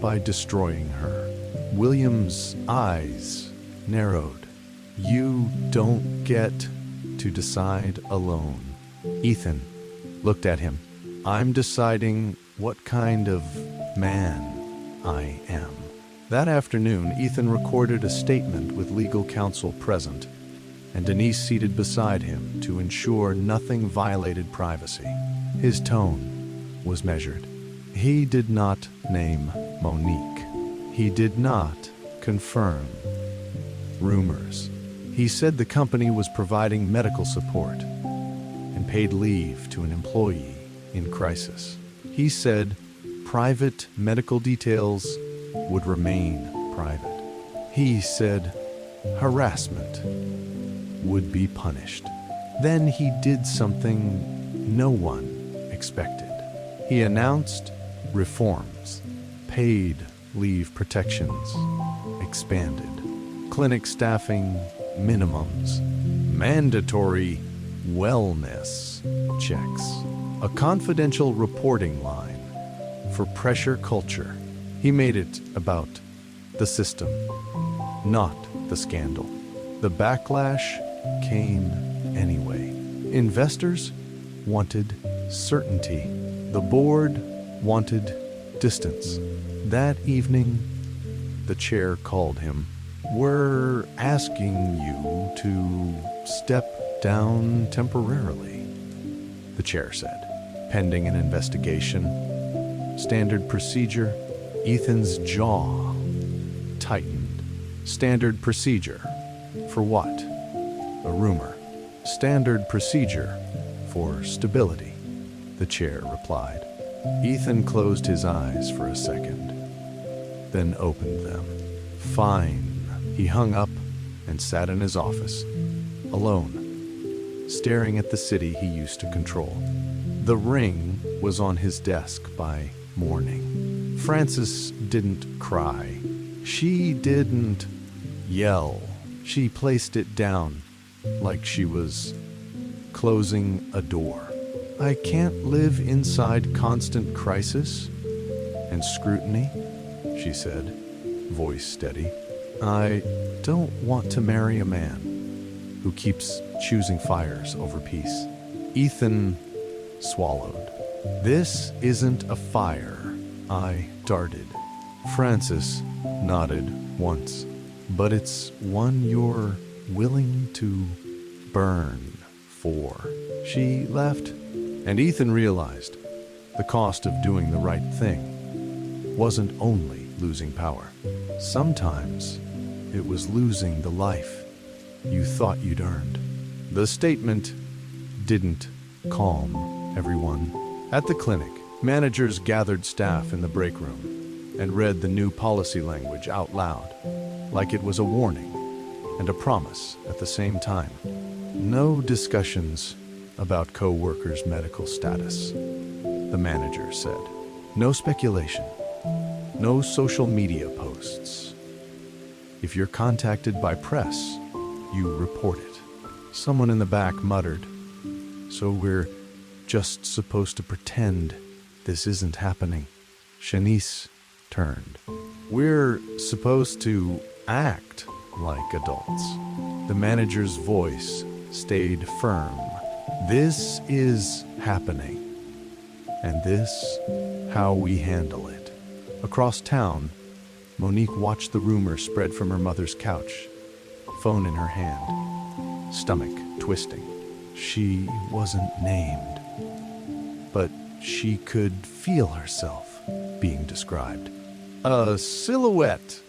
by destroying her. William's eyes narrowed. You don't get to decide alone. Ethan looked at him. I'm deciding what kind of man I am. That afternoon, Ethan recorded a statement with legal counsel present, and Denise seated beside him to ensure nothing violated privacy. His tone was measured. He did not name Monique. He did not confirm rumors. He said the company was providing medical support and paid leave to an employee in crisis. He said private medical details would remain private. He said harassment would be punished. Then he did something no one expected. He announced reforms, paid leave protections, expanded, clinic staffing minimums, mandatory wellness checks, a confidential reporting line for pressure culture. He made it about the system, not the scandal. The backlash came anyway. Investors wanted certainty. The board wanted distance. That evening, the chair called him. We're asking you to step down temporarily, the chair said, pending an investigation. Standard procedure. Ethan's jaw tightened. Standard procedure. For what? A rumor. Standard procedure for stability, the chair replied. Ethan closed his eyes for a second, then opened them. Fine. He hung up and sat in his office, alone, staring at the city he used to control. The ring was on his desk by morning. Frances didn't cry. She didn't yell. She placed it down like she was closing a door. I can't live inside constant crisis and scrutiny, she said, voice steady. I don't want to marry a man who keeps choosing fires over peace. Ethan swallowed. This isn't a fire, I darted. Frances nodded once. But it's one you're willing to burn for. She left, and Ethan realized the cost of doing the right thing wasn't only losing power. Sometimes it was losing the life you thought you'd earned. The statement didn't calm everyone. At the clinic, managers gathered staff in the break room and read the new policy language out loud, like it was a warning and a promise at the same time. No discussions about co-workers' medical status, the manager said. No speculation. No social media posts. If you're contacted by press, you report it. Someone in the back muttered, "So we're just supposed to pretend this isn't happening?" Shanice turned. "We're supposed to act like adults." The manager's voice stayed firm. "This is happening, and this how we handle it." Across town, Monique watched the rumor spread from her mother's couch, phone in her hand, stomach twisting. She wasn't named, but she could feel herself being described. A silhouette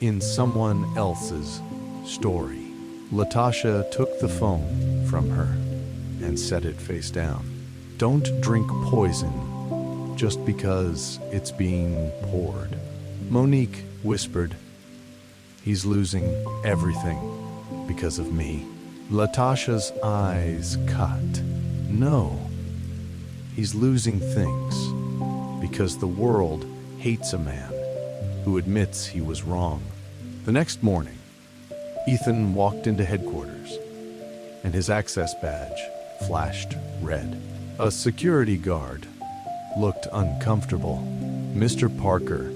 in someone else's story. Latasha took the phone from her and set it face down. "Don't drink poison just because it's being poured," Monique whispered. "He's losing everything because of me." Latasha's eyes cut. "No, he's losing things because the world hates a man who admits he was wrong." The next morning, Ethan walked into headquarters, and his access badge flashed red. A security guard looked uncomfortable. "Mr. Parker,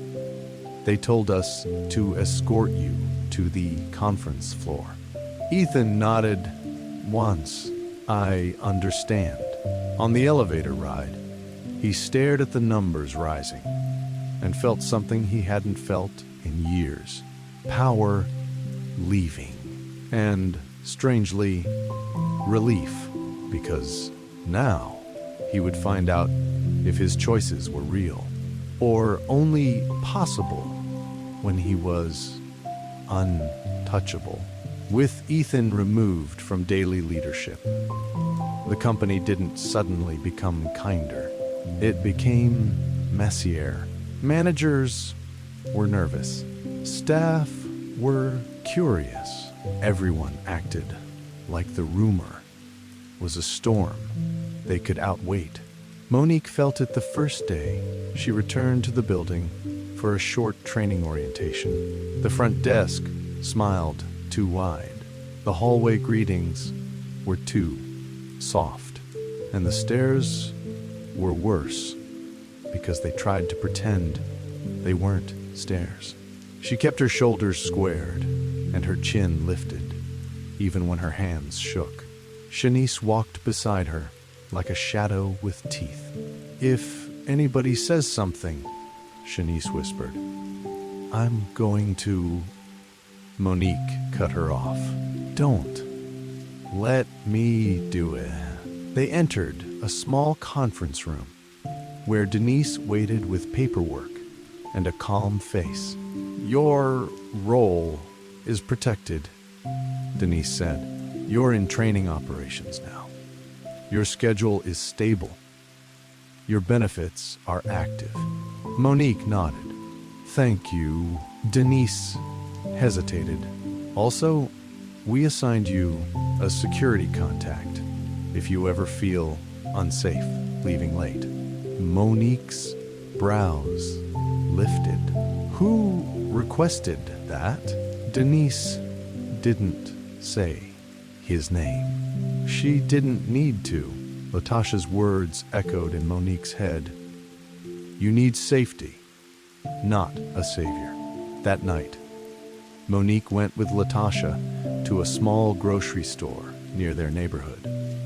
they told us to escort you to the conference floor." Ethan nodded once. "I understand." On the elevator ride, he stared at the numbers rising and felt something he hadn't felt in years. Power leaving. And, strangely, relief, because now he would find out if his choices were real, or only possible when he was untouchable. With Ethan removed from daily leadership, the company didn't suddenly become kinder. It became messier. Managers were nervous. Staff were curious. Everyone acted like the rumor was a storm they could outwait. Monique felt it the first day she returned to the building for a short training orientation. The front desk smiled too wide. The hallway greetings were too soft. And the stairs were worse because they tried to pretend they weren't stairs. She kept her shoulders squared and her chin lifted, even when her hands shook. Shanice walked beside her like a shadow with teeth. "If anybody says something," Shanice whispered, "I'm going to..." Monique cut her off. "Don't. Let me do it." They entered a small conference room where Denise waited with paperwork and a calm face. "Your role is protected," Denise said. "You're in training operations now. Your schedule is stable. Your benefits are active." Monique nodded. "Thank you." Denise hesitated. "Also, we assigned you a security contact if you ever feel unsafe leaving late." Monique's brows lifted. "Who requested that?" Denise didn't say his name. She didn't need to. Latasha's words echoed in Monique's head. "You need safety, not a savior." That night, Monique went with Latasha to a small grocery store near their neighborhood.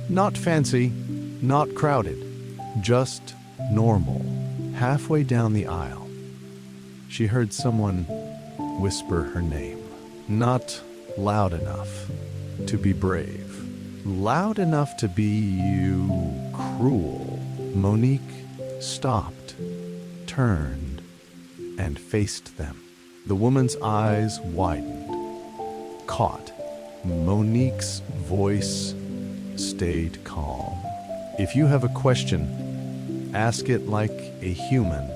Not fancy, not crowded, just normal. Halfway down the aisle, she heard someone whisper her name. Not loud enough to be brave, loud enough to be cruel. Monique stopped, turned, and faced them. The woman's eyes widened, caught. Monique's voice stayed calm. "If you have a question, ask it like a human."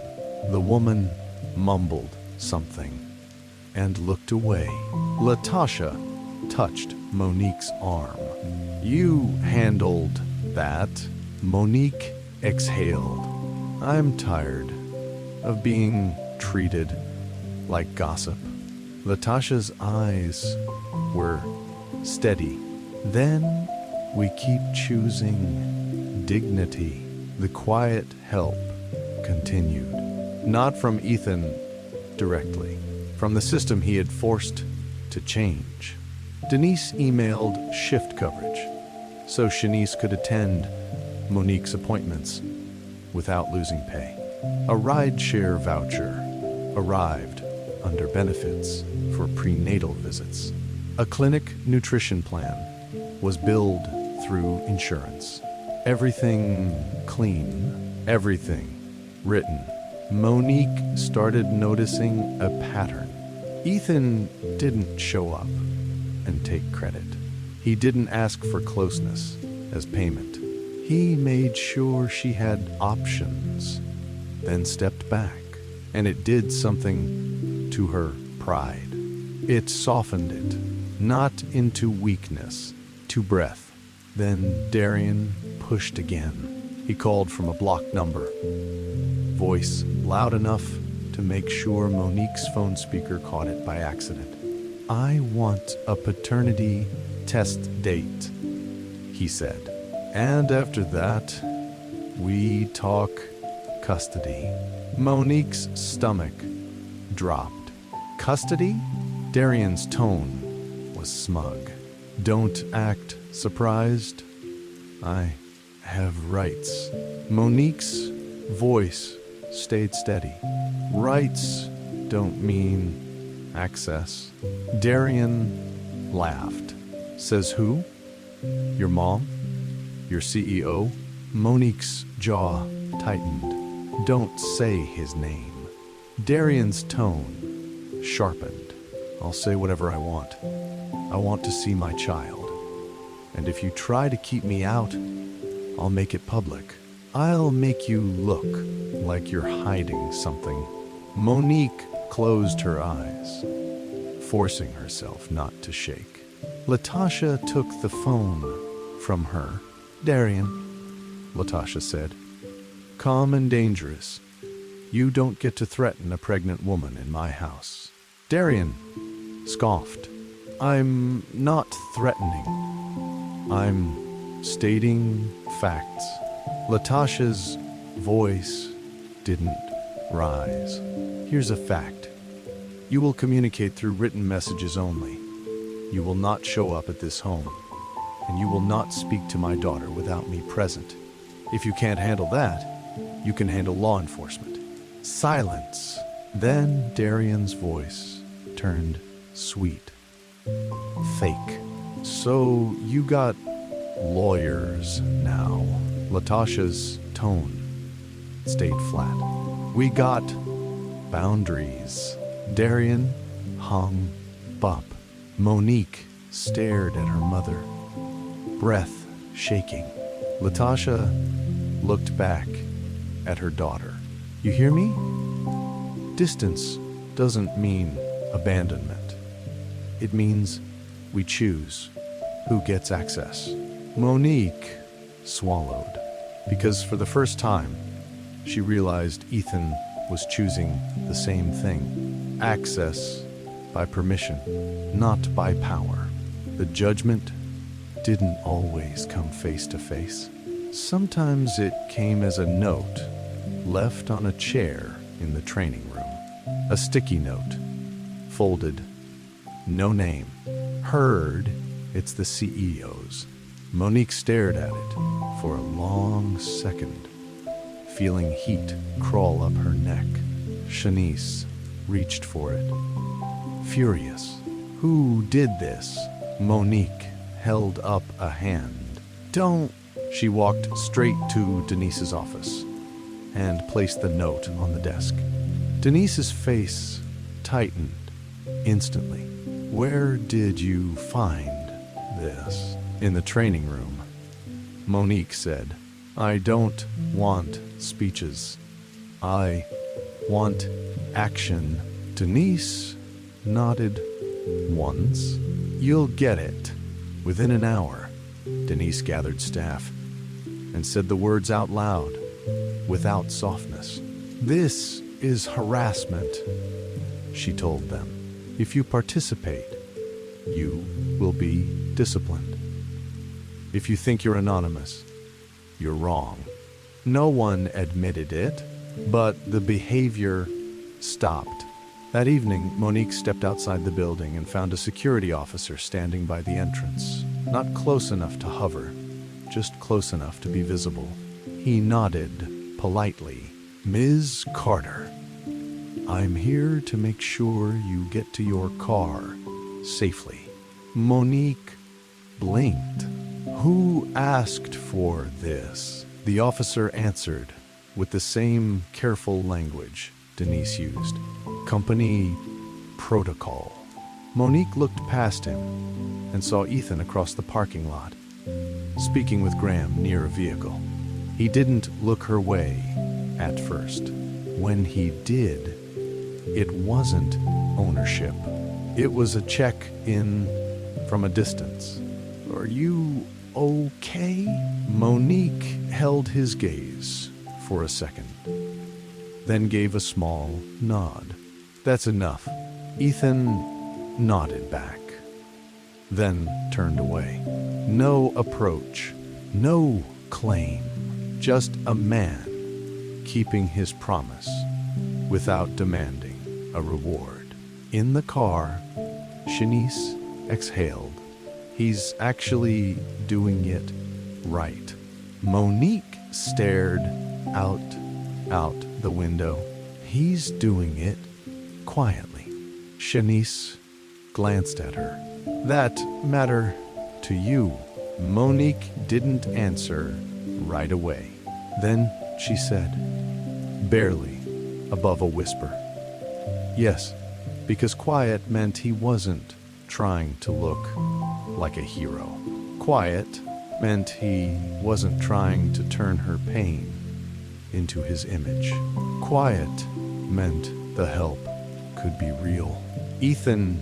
The woman mumbled something and looked away. Latasha touched Monique's arm. "You handled that." Monique exhaled. "I'm tired of being treated like gossip." Latasha's eyes were steady Then we keep choosing dignity. The quiet help continued. Not from Ethan directly, from the system he had forced to change. Denise emailed shift coverage so Shanice could attend Monique's appointments without losing pay. A rideshare voucher arrived under benefits for prenatal visits. A clinic nutrition plan was billed through insurance. Everything clean, everything written. Monique started noticing a pattern. Ethan didn't show up and take credit. He didn't ask for closeness as payment. He made sure she had options, then stepped back, and it did something to her pride. It softened it, not into weakness, to breath. Then Darian pushed again. He called from a blocked number, voice loud enough to make sure Monique's phone speaker caught it by accident. "I want a paternity test date," he said. "And after that, we talk custody." Monique's stomach dropped. "Custody?" Darian's tone was smug. "Don't act surprised. I have rights." Monique's voice stayed steady. "Rights don't mean access." Darian laughed. "Says who? Your mom? Your CEO?" Monique's jaw tightened. "Don't say his name." Darian's tone sharpened. "I'll say whatever I want. I want to see my child. And if you try to keep me out, I'll make it public. I'll make you look like you're hiding something." Monique closed her eyes, forcing herself not to shake. Latasha took the phone from her. "Darian," Latasha said, "calm and dangerous. You don't get to threaten a pregnant woman in my house." Darian scoffed. "I'm not threatening. I'm stating facts." Latasha's voice didn't rise. "Here's a fact. You will communicate through written messages only. You will not show up at this home, and you will not speak to my daughter without me present. If you can't handle that, you can handle law enforcement." Silence. Then Darian's voice turned sweet. "Fake. So you got lawyers now." Latasha's tone stayed flat. "We got boundaries." Darian hung up. Monique stared at her mother, breath shaking. Latasha looked back at her daughter. "You hear me? Distance doesn't mean abandonment. It means we choose who gets access." Monique swallowed, because for the first time, she realized Ethan was choosing the same thing. Access by permission, not by power. The judgment didn't always come face to face. Sometimes it came as a note left on a chair in the training room. A sticky note, folded, no name. Heard it's the CEO's. Monique stared at it for a long second, feeling heat crawl up her neck. Shanice reached for it, furious. "Who did this?" Monique held up a hand. "Don't." She walked straight to Denise's office and placed the note on the desk. Denise's face tightened instantly. "Where did you find this?" "In the training room," Monique said. "I don't want speeches. I want action." Denise nodded once. "You'll get it within an hour." Denise gathered staff and said the words out loud, without softness. "This is harassment," she told them. "If you participate, you will be disciplined." If you think you're anonymous, you're wrong. No one admitted it, but the behavior stopped. That evening, Monique stepped outside the building and found a security officer standing by the entrance. Not close enough to hover, just close enough to be visible. He nodded politely. "Ms. Carter, I'm here to make sure you get to your car safely." Monique blinked. "Who asked for this?" The officer answered with the same careful language Denise used. "Company protocol." Monique looked past him and saw Ethan across the parking lot, speaking with Graham near a vehicle. He didn't look her way at first. When he did, it wasn't ownership. It was a check-in from a distance. "Are you okay?" Monique held his gaze for a second, then gave a small nod. "That's enough." Ethan nodded back, then turned away. No approach, no claim, just a man keeping his promise without demanding a reward. In the car, Shanice exhaled. He's actually doing it right. Monique stared out the window. He's doing it quietly. Shanice glanced at her. "That matter to you?" Monique didn't answer right away. Then she said, barely above a whisper, "Yes," because quiet meant he wasn't trying to look like a hero. Quiet meant he wasn't trying to turn her pain into his image. Quiet meant the help could be real. Ethan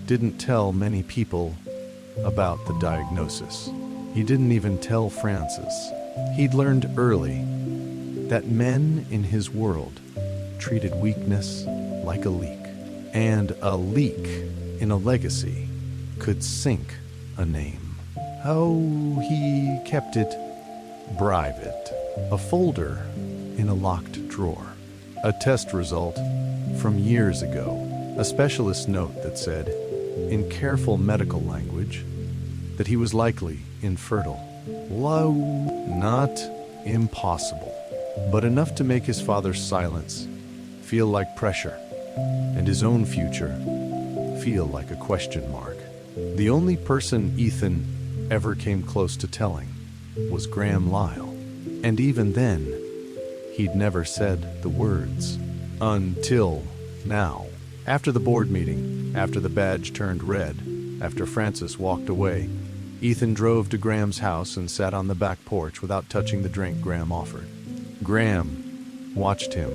didn't tell many people about the diagnosis. He didn't even tell Francis. He'd learned early that men in his world treated weakness like a leak, and a leak in a legacy could sink a name. How he kept it private. A folder in a locked drawer. A test result from years ago. A specialist note that said, in careful medical language, that he was likely infertile. Low, not impossible, but enough to make his father's silence feel like pressure, and his own future feel like a question mark. The only person Ethan ever came close to telling was Graham Lyle, and even then, he'd never said the words. Until now. After the board meeting, after the badge turned red, after Francis walked away, Ethan drove to Graham's house and sat on the back porch without touching the drink Graham offered. Graham watched him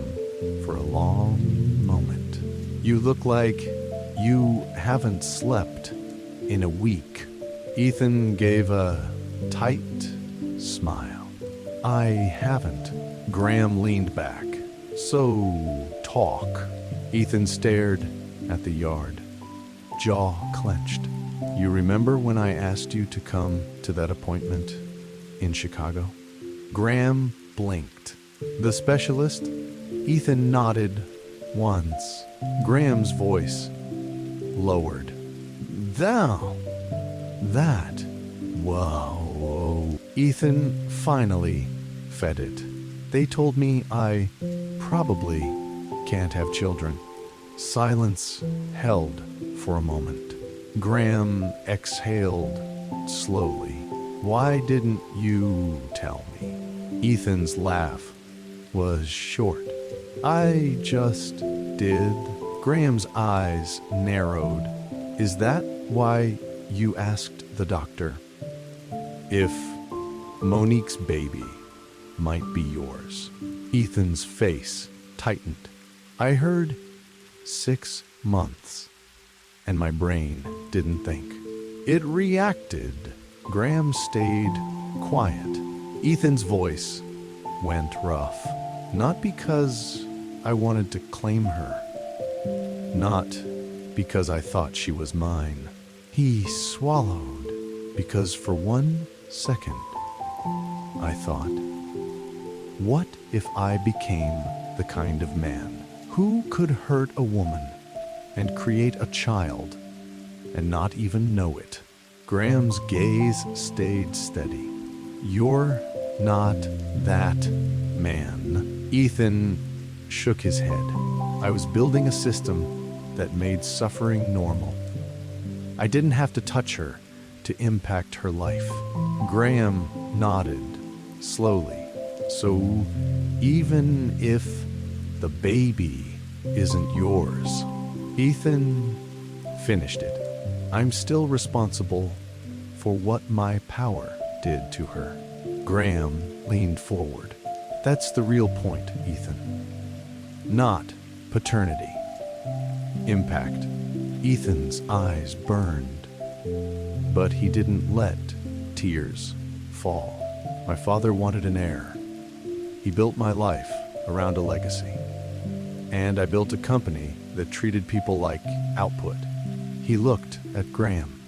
for a long moment. "You look like you haven't slept in a week." Ethan gave a tight smile. "I haven't." Graham leaned back. "So, talk." Ethan stared at the yard, jaw clenched. "You remember when I asked you to come to that appointment in Chicago?" Graham blinked. "The specialist?" Ethan nodded once. Graham's voice lowered. "Thou, that, whoa." Ethan finally fed it. "They told me I probably can't have children." Silence held for a moment. Graham exhaled slowly. "Why didn't you tell me?" Ethan's laugh was short. "I just did." Graham's eyes narrowed. "Is that why you asked the doctor if Monique's baby might be yours?" Ethan's face tightened. "I heard 6 months, and my brain didn't think. It reacted." Graham stayed quiet. Ethan's voice went rough. "Not because I wanted to claim her. Not because I thought she was mine." He swallowed, because for one Second, I thought, what if I became the kind of man who could hurt a woman and create a child and not even know it? Graham's gaze stayed steady. You're not that man. Ethan shook his head. I was building a system that made suffering normal. I didn't have to touch her to impact her life. Graham nodded slowly. So even if the baby isn't yours, Ethan finished it. I'm still responsible for what my power did to her. Graham leaned forward. That's the real point, Ethan. Not paternity. Impact. Ethan's eyes burned, but he didn't let tears fall. My father wanted an heir. He built my life around a legacy. And I built a company that treated people like output. He looked at Graham,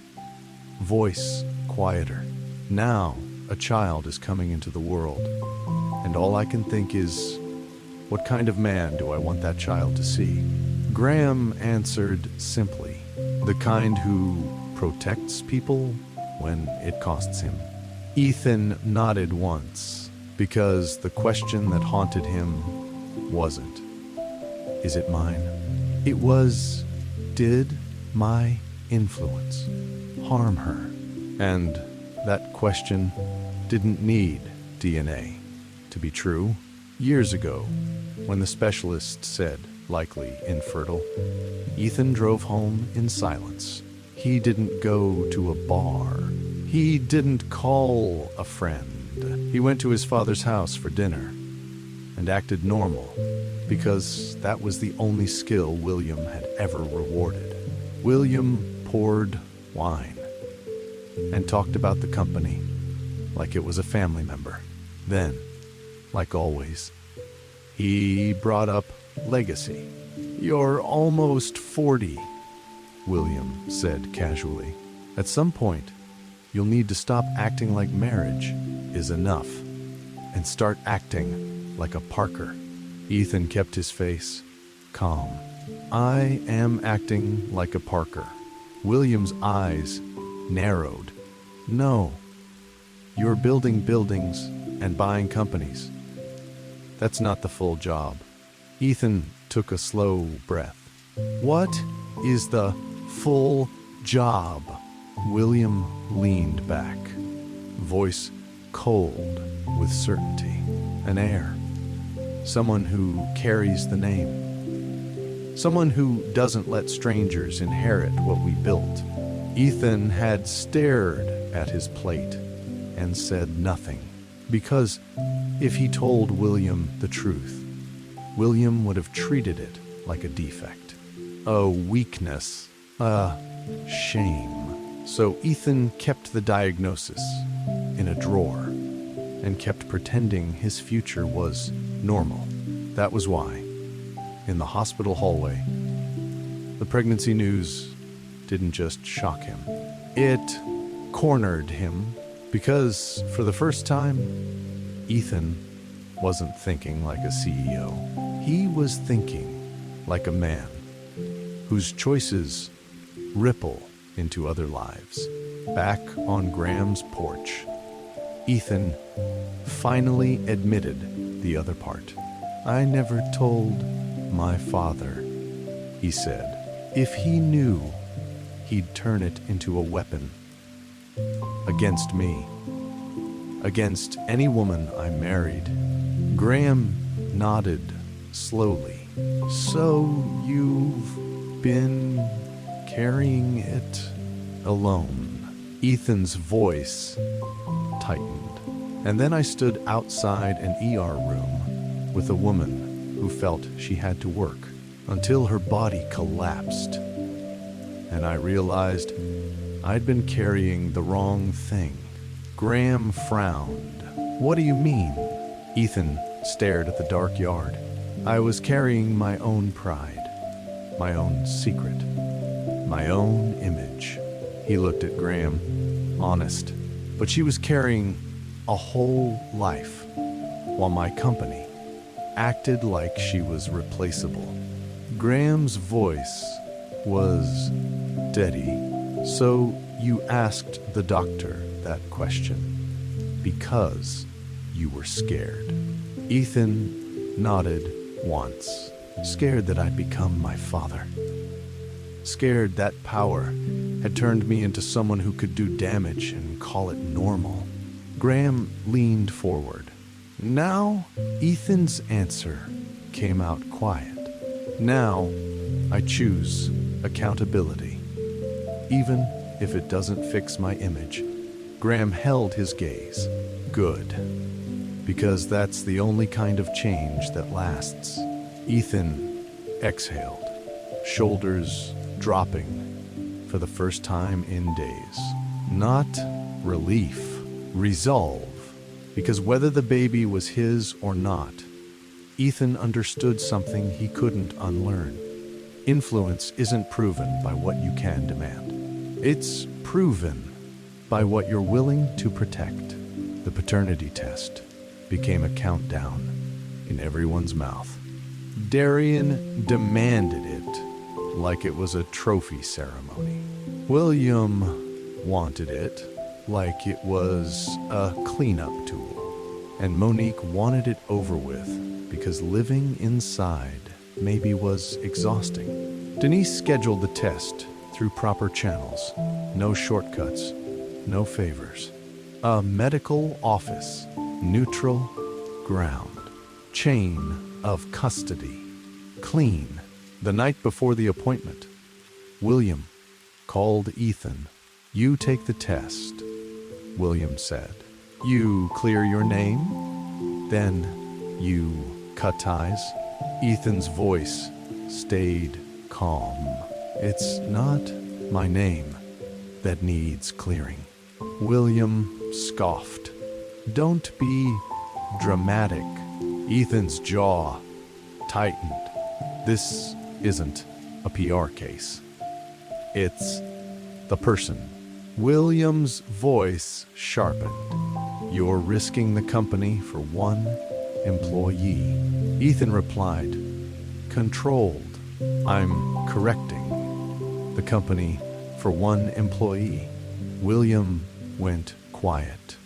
voice quieter. Now a child is coming into the world, and all I can think is, what kind of man do I want that child to see? Graham answered simply, the kind who protects people when it costs him. Ethan nodded once, because the question that haunted him wasn't, is it mine? It was, did my influence harm her? And that question didn't need DNA to be true. Years ago, when the specialist said, likely infertile, Ethan drove home in silence. He didn't go to a bar. He didn't call a friend. He went to his father's house for dinner and acted normal because that was the only skill William had ever rewarded. William poured wine and talked about the company like it was a family member. Then, like always, he brought up legacy. You're almost 40, William said casually. At some point, you'll need to stop acting like marriage is enough and start acting like a Parker. Ethan kept his face calm. I am acting like a Parker. William's eyes narrowed. No, you're building buildings and buying companies. That's not the full job. Ethan took a slow breath. What is the full job? William leaned back, voice cold with certainty. An heir. Someone who carries the name. Someone who doesn't let strangers inherit what we built. Ethan had stared at his plate and said nothing, because if he told William the truth, William would have treated it like a defect, a weakness, a shame. So Ethan kept the diagnosis in a drawer and kept pretending his future was normal. That was why, in the hospital hallway, the pregnancy news didn't just shock him. It cornered him because, for the first time, Ethan wasn't thinking like a CEO. He was thinking like a man whose choices ripple into other lives. Back on Graham's porch, Ethan finally admitted the other part. I never told my father, he said. If he knew, he'd turn it into a weapon against me, against any woman I married. Graham nodded slowly. So you've been carrying it alone. Ethan's voice tightened. And then I stood outside an ER room with a woman who felt she had to work until her body collapsed. And I realized I'd been carrying the wrong thing. Graham frowned. What do you mean? Ethan stared at the dark yard. I was carrying my own pride, my own secret, my own image. He looked at Graham, honest, but she was carrying a whole life, while my company acted like she was replaceable. Graham's voice was steady. So you asked the doctor that question because you were scared. Ethan nodded once, scared that I'd become my father. Scared that power had turned me into someone who could do damage and call it normal. Graham leaned forward. Now, Ethan's answer came out quiet. Now, I choose accountability, even if it doesn't fix my image. Graham held his gaze. Good, because that's the only kind of change that lasts. Ethan exhaled, shoulders dropping for the first time in days. Not relief, resolve. Because whether the baby was his or not, Ethan understood something he couldn't unlearn. Influence isn't proven by what you can demand. It's proven by what you're willing to protect. The paternity test became a countdown in everyone's mouth. Darian demanded it like it was a trophy ceremony. William wanted it like it was a cleanup tool. And Monique wanted it over with because living inside maybe was exhausting. Denise scheduled the test through proper channels. No shortcuts, no favors. A medical office, neutral ground, chain of custody, clean. The night before the appointment, William called Ethan. You take the test, William said. You clear your name, then you cut ties. Ethan's voice stayed calm. It's not my name that needs clearing. William scoffed. Don't be dramatic. Ethan's jaw tightened. This isn't a PR case. It's the person. William's voice sharpened. You're risking the company for one employee. Ethan replied, controlled. I'm correcting the company for one employee. William went quiet,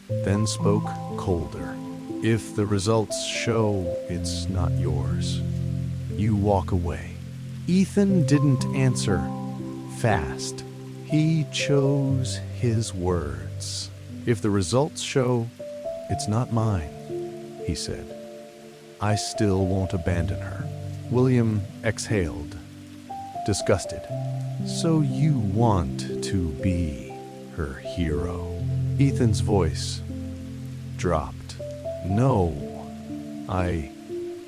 then spoke colder. If the results show it's not yours, you walk away. Ethan didn't answer fast. He chose his words. If the results show it's not mine, he said, I still won't abandon her. William exhaled, disgusted. So you want to be her hero? Ethan's voice dropped. No,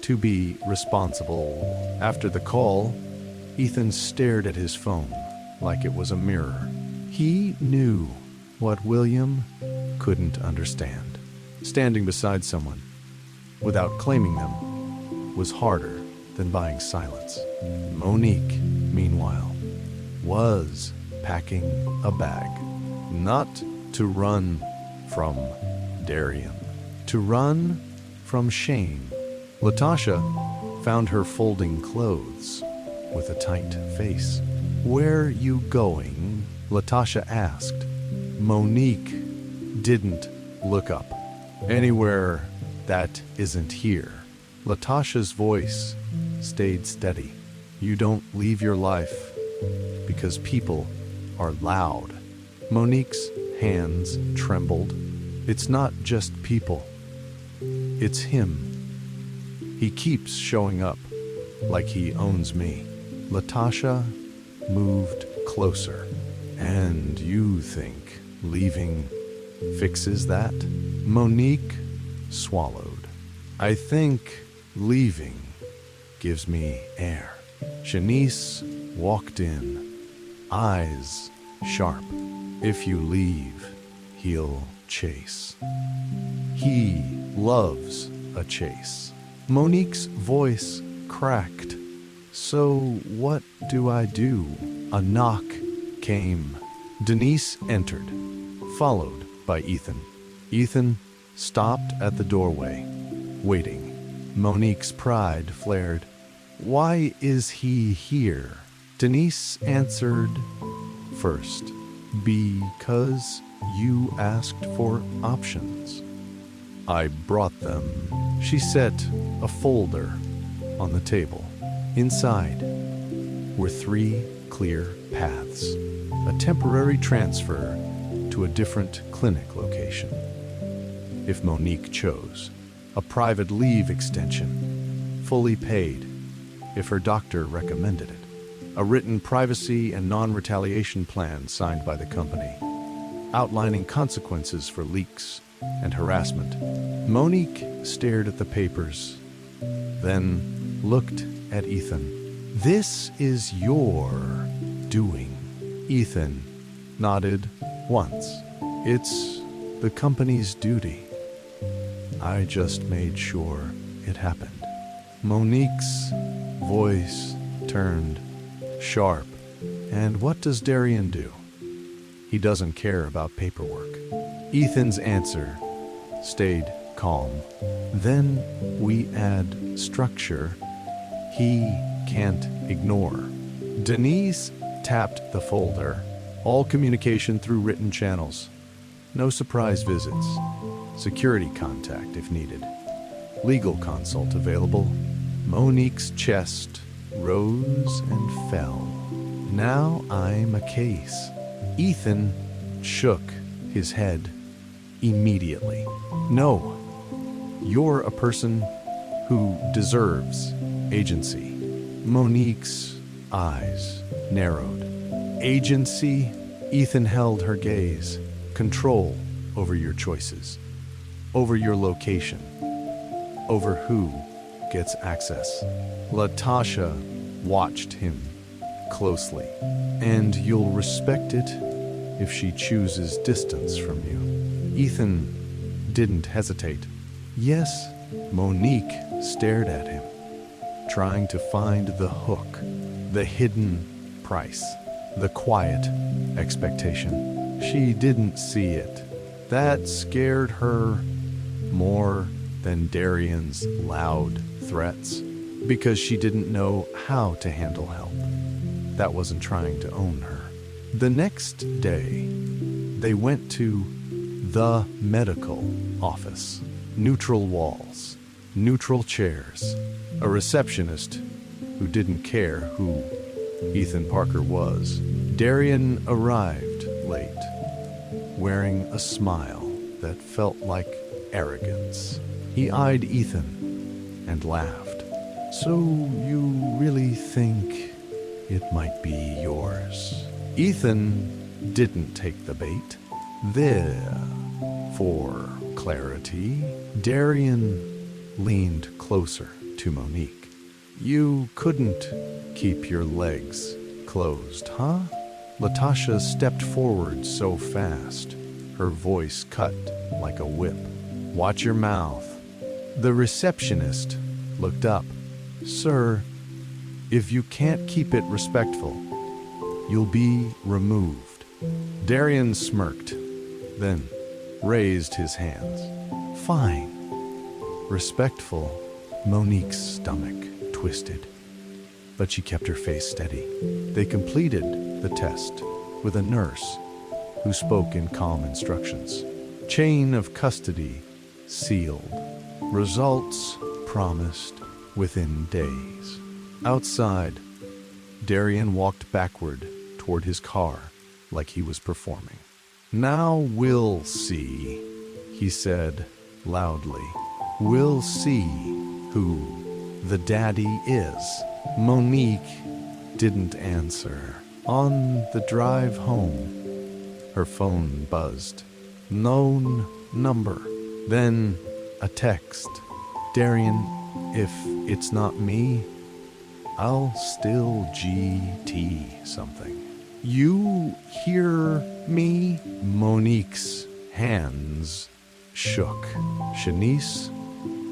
to be responsible. After the call, Ethan stared at his phone like it was a mirror. He knew what William couldn't understand. Standing beside someone without claiming them was harder than buying silence. Monique, meanwhile, was packing a bag, not to run from Darian, to run from shame. Latasha found her folding clothes with a tight face. Where you going? Latasha asked. Monique didn't look up. Anywhere that isn't here. Latasha's voice stayed steady. You don't leave your life because people are loud. Monique's hands trembled. It's not just people. It's him. He keeps showing up like he owns me. Latasha moved closer. And you think leaving fixes that? Monique swallowed. I think leaving gives me air. Shanice walked in, eyes sharp. If you leave, he'll chase. He loves a chase. Monique's voice cracked. So what do I do? A knock came. Denise entered, followed by Ethan. Ethan stopped at the doorway, waiting. Monique's pride flared. Why is he here? Denise answered first. Because you asked for options. I brought them. She set a folder on the table. Inside were 3 clear paths. A temporary transfer to a different clinic location, if Monique chose. A private leave extension, fully paid, if her doctor recommended it. A written privacy and non-retaliation plan signed by the company, outlining consequences for leaks and harassment. Monique stared at the papers, then looked at Ethan. This is your doing. Ethan nodded once. It's the company's duty. I just made sure it happened. Monique's voice turned sharp. And what does Darian do? He doesn't care about paperwork. Ethan's answer stayed calm. Then we add structure he can't ignore. Denise tapped the folder. All communication through written channels. No surprise visits. Security contact if needed. Legal consult available. Monique's chest rose and fell. Now I'm a case. Ethan shook his head immediately. No, you're a person who deserves agency. Monique's eyes narrowed. Agency? Ethan held her gaze. Control over your choices, over your location, over who gets access. Latasha watched him closely. And you'll respect it if she chooses distance from you. Ethan didn't hesitate. Yes, Monique stared at him, trying to find the hook, the hidden price, the quiet expectation. She didn't see it. That scared her more than Darian's loud threats, because she didn't know how to handle help that wasn't trying to own her. The next day, they went to the medical office. Neutral walls, neutral chairs, a receptionist who didn't care who Ethan Parker was. Darian arrived late, wearing a smile that felt like arrogance. He eyed Ethan and laughed. So you really think it might be yours? Ethan didn't take the bait. There, for clarity, Darian leaned closer to Monique. You couldn't keep your legs closed, huh? Latasha stepped forward so fast, her voice cut like a whip. Watch your mouth. The receptionist looked up. Sir, if you can't keep it respectful, you'll be removed. Darian smirked, then raised his hands. Fine. Respectful. Monique's stomach twisted, but she kept her face steady. They completed the test with a nurse who spoke in calm instructions. Chain of custody sealed. Results promised within days. Outside, Darian walked backward toward his car like he was performing. Now we'll see, he said loudly. We'll see who the daddy is. Monique didn't answer. On the drive home, her phone buzzed. Known number. Then a text. Darian, if it's not me, I'll still GT something. You hear me? Monique's hands shook. Shanice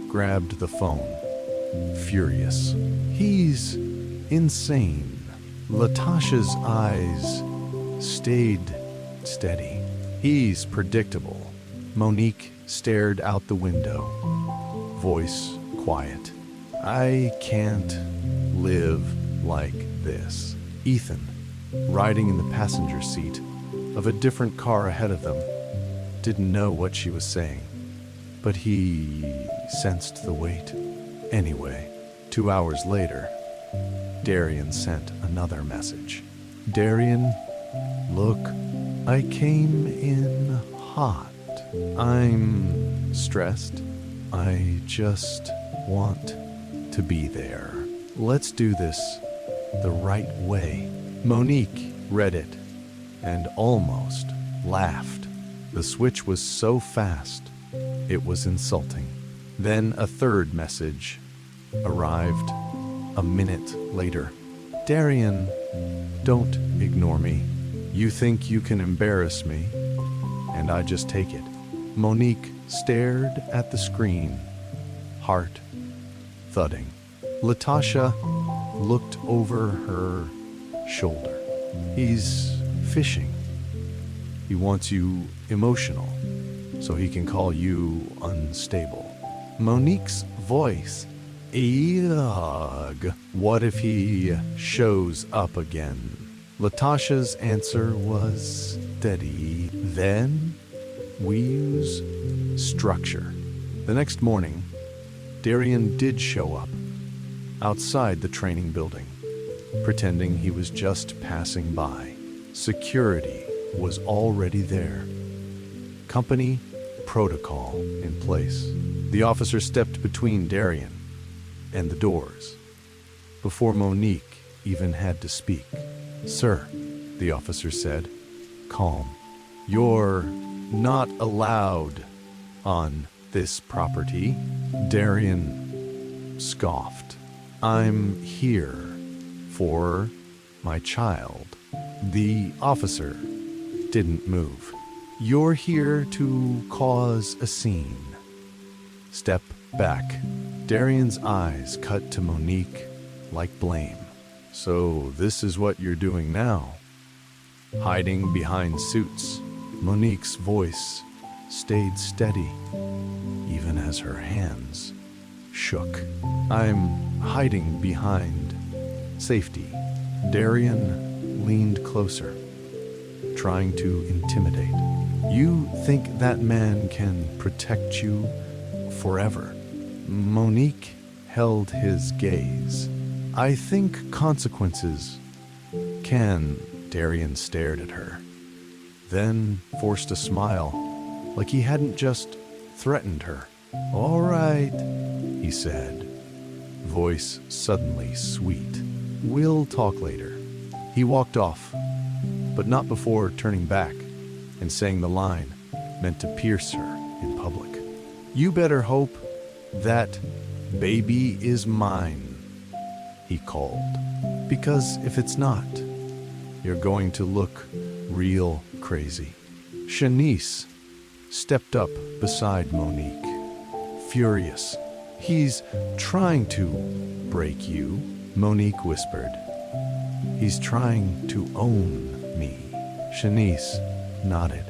grabbed the phone, furious. He's insane. Latasha's eyes stayed steady. He's predictable. Monique stared out the window, voice quiet. I can't live like this. Ethan, riding in the passenger seat of a different car ahead of them, didn't know what she was saying, but he sensed the weight. Anyway, 2 hours later, Darian sent another message. Darian, look, I came in hot. I'm stressed. I just want to be there. Let's do this the right way. Monique read it and almost laughed. The switch was so fast, it was insulting. Then a third message arrived a minute later. Darian, don't ignore me. You think you can embarrass me, and I just take it. Monique stared at the screen, heart thudding. Latasha looked over her shoulder. He's fishing. He wants you emotional, so he can call you unstable. Monique's voice. Ugh. What if he shows up again? Latasha's answer was steady. Then we use structure. The next morning, Darian did show up outside the training building, pretending he was just passing by. Security was already there. Company protocol in place. The officer stepped between Darian and the doors before Monique even had to speak. Sir, the officer said, calm. You're not allowed on this property. Darian scoffed. I'm here for my child. The officer didn't move. You're here to cause a scene. Step back. Darian's eyes cut to Monique like blame. So this is what you're doing now? Hiding behind suits. Monique's voice stayed steady, even as her hands shook. I'm hiding behind safety. Darian leaned closer, trying to intimidate. You think that man can protect you forever? Monique held his gaze. I think consequences can. Darian stared at her, then forced a smile, like he hadn't just threatened her. All right, he said, voice suddenly sweet. We'll talk later. He walked off, but not before turning back and saying the line meant to pierce her in public. You better hope that baby is mine, he called, because if it's not, you're going to look real crazy. Shanice stepped up beside Monique, furious. He's trying to break you, Monique whispered. He's trying to own me. Shanice nodded.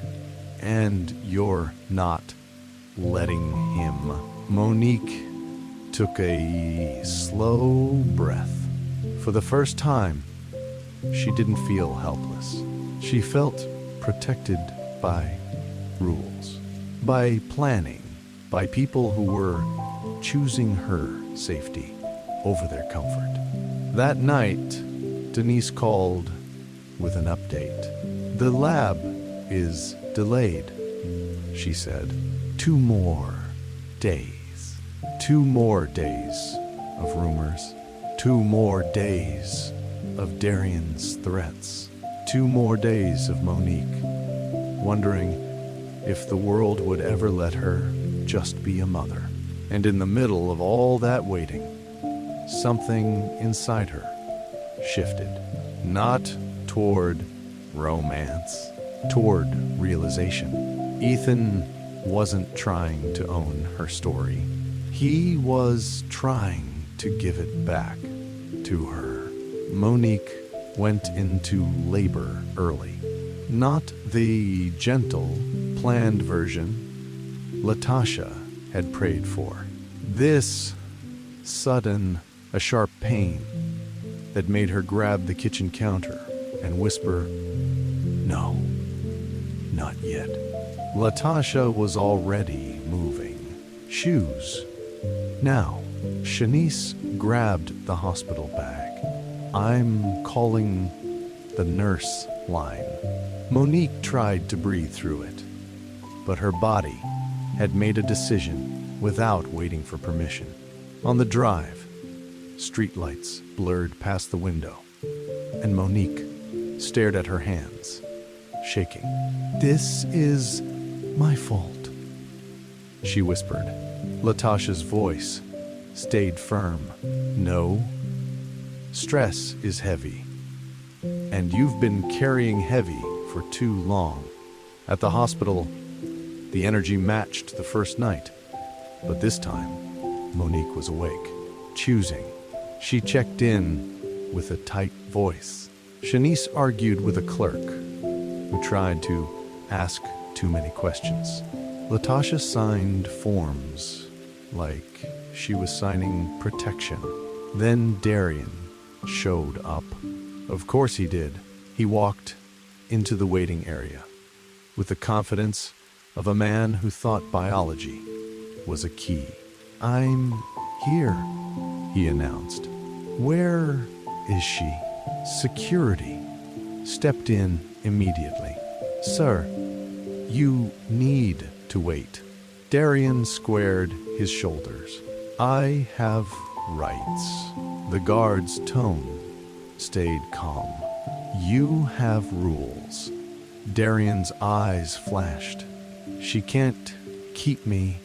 And you're not letting him. Monique took a slow breath. For the first time, she didn't feel helpless. She felt protected by rules, by planning, by people who were choosing her safety over their comfort. That night, Denise called with an update. The lab is delayed, she said. 2 more days. 2 more days of rumors. 2 more days of Darian's threats. 2 more days of Monique wondering if the world would ever let her just be a mother. And in the middle of all that waiting, something inside her shifted. Not toward romance, toward realization. Ethan wasn't trying to own her story. He was trying to give it back to her. Monique went into labor early, Not the gentle, planned version Latasha had prayed for. This sudden, a sharp pain that made her grab the kitchen counter and whisper, "No, not yet." Latasha was already moving. Shoes. Now, Shanice grabbed the hospital bag. "I'm calling the nurse line." Monique tried to breathe through it, but her body had made a decision without waiting for permission. On the drive, streetlights blurred past the window, and Monique stared at her hands, shaking. "This is my fault," she whispered. Latasha's voice stayed firm. "No, stress is heavy, and you've been carrying heavy for too long." At the hospital, the energy matched the first night, but this time, Monique was awake, choosing. She checked in with a tight voice. Shanice argued with a clerk who tried to ask too many questions. Latasha signed forms like she was signing protection. Then Darian showed up. Of course he did. He walked into the waiting area with the confidence of a man who thought biology was a key. "I'm here," he announced. "Where is she?" Security stepped in immediately. "Sir, you need to wait." Darian squared his shoulders. "I have rights." The guard's tone stayed calm. "You have rules." Darian's eyes flashed. "She can't keep me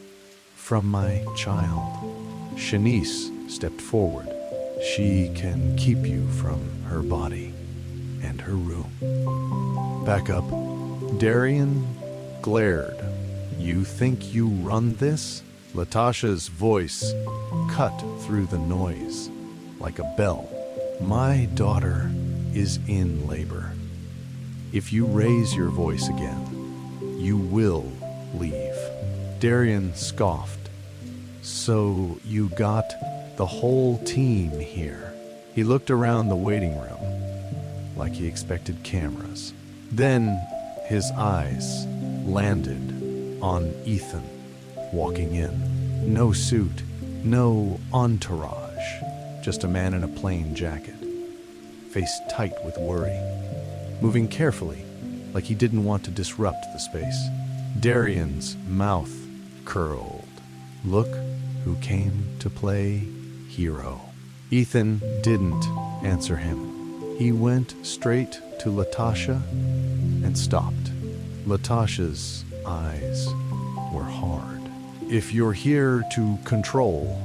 from my child." Shanice stepped forward. "She can keep you from her body and her room." "Back up." Darian glared. "You think you run this?" Latasha's voice cut through the noise like a bell. "My daughter is in labor. If you raise your voice again, you will leave." Darian scoffed. "So you got the whole team here?" He looked around the waiting room like he expected cameras. Then his eyes landed on Ethan walking in. No suit, no entourage, just a man in a plain jacket, face tight with worry, moving carefully like he didn't want to disrupt the space. Darian's mouth curled. "Look who came to play hero." Ethan didn't answer him. He went straight to Latasha and stopped. Latasha's eyes were hard. "If you're here to control,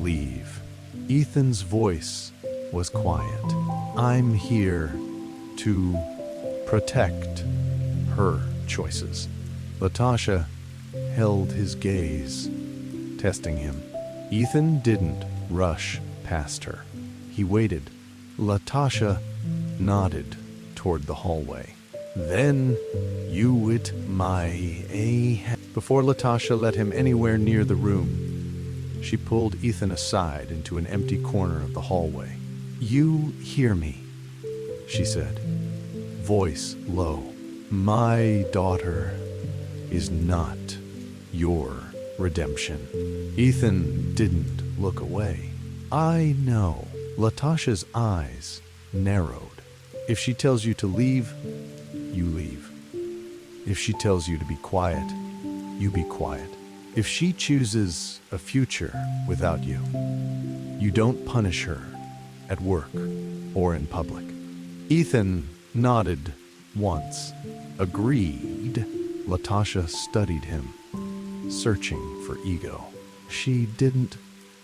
leave." Ethan's voice was quiet. "I'm here to protect her choices." Latasha held his gaze, testing him. Ethan didn't rush past her. He waited. Latasha nodded toward the hallway. "Then you with my Before Latasha let him anywhere near the room, she pulled Ethan aside into an empty corner of the hallway. "You hear me," she said, voice low. "My daughter is not your redemption." Ethan didn't look away. "I know." Latasha's eyes narrowed. "If she tells you to leave, you leave. If she tells you to be quiet, you be quiet. If she chooses a future without you, you don't punish her at work or in public." Ethan nodded once, agreed. Latasha studied him, searching for ego. "She didn't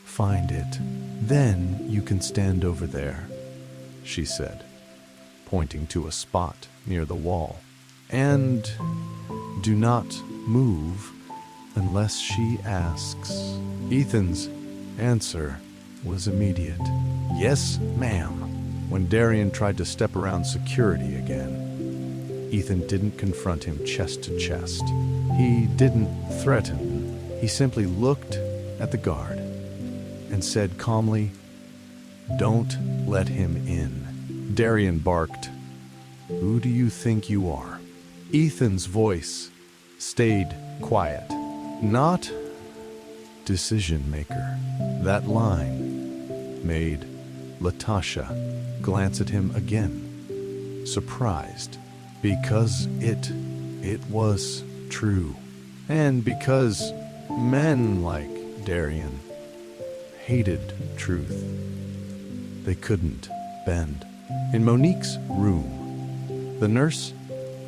find it." "Then you can stand over there," she said, pointing to a spot near the wall. "And do not move unless she asks." Ethan's answer was immediate. "Yes, ma'am." When Darian tried to step around security again, Ethan didn't confront him chest to chest. He didn't threaten. He simply looked at the guard and said calmly, "Don't let him in." Darian barked, "Who do you think you are?" Ethan's voice stayed quiet. "Not decision maker." That line made Latasha glance at him again, surprised, because it was true. And because men like Darian hated truth, they couldn't bend. In Monique's room, the nurse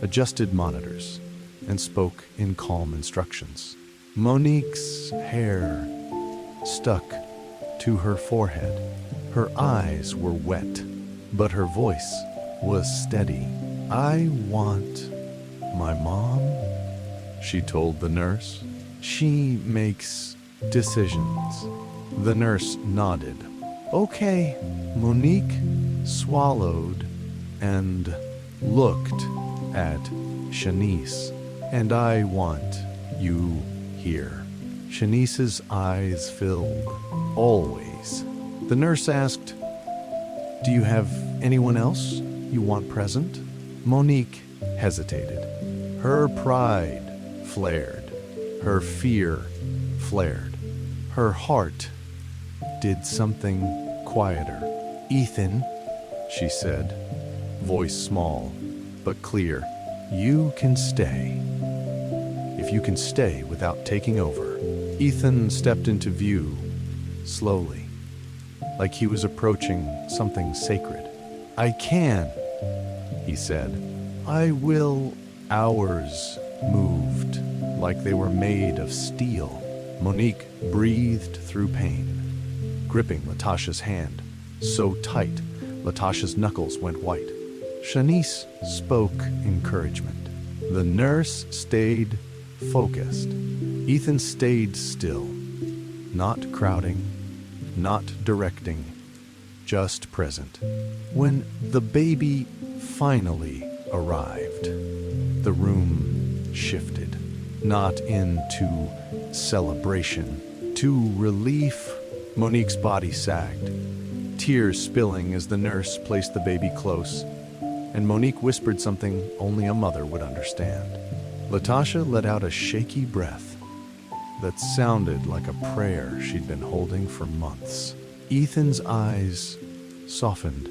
adjusted monitors and spoke in calm instructions. Monique's hair stuck to her forehead. Her eyes were wet, but her voice was steady. "I want my mom," she told the nurse. "She makes decisions." The nurse nodded. "Okay." Monique swallowed and looked at Shanice. "And I want you here." Shanice's eyes filled. "Always." The nurse asked, "Do you have anyone else you want present?" Monique hesitated. Her pride flared. Her fear flared. Her heart did something quieter. "Ethan," she said, voice small but clear, "you can stay. If you can stay without taking over." Ethan stepped into view, slowly, like he was approaching something sacred. "I can," he said. "I will." Hours moved like they were made of steel. Monique breathed through pain, gripping Latasha's hand so tight Latasha's knuckles went white. Shanice spoke encouragement. The nurse stayed focused. Ethan stayed still, not crowding, not directing, just present. When the baby finally arrived, the room shifted, not into celebration, to relief. Monique's body sagged, tears spilling as the nurse placed the baby close, and Monique whispered something only a mother would understand. Latasha let out a shaky breath that sounded like a prayer she'd been holding for months. Ethan's eyes softened,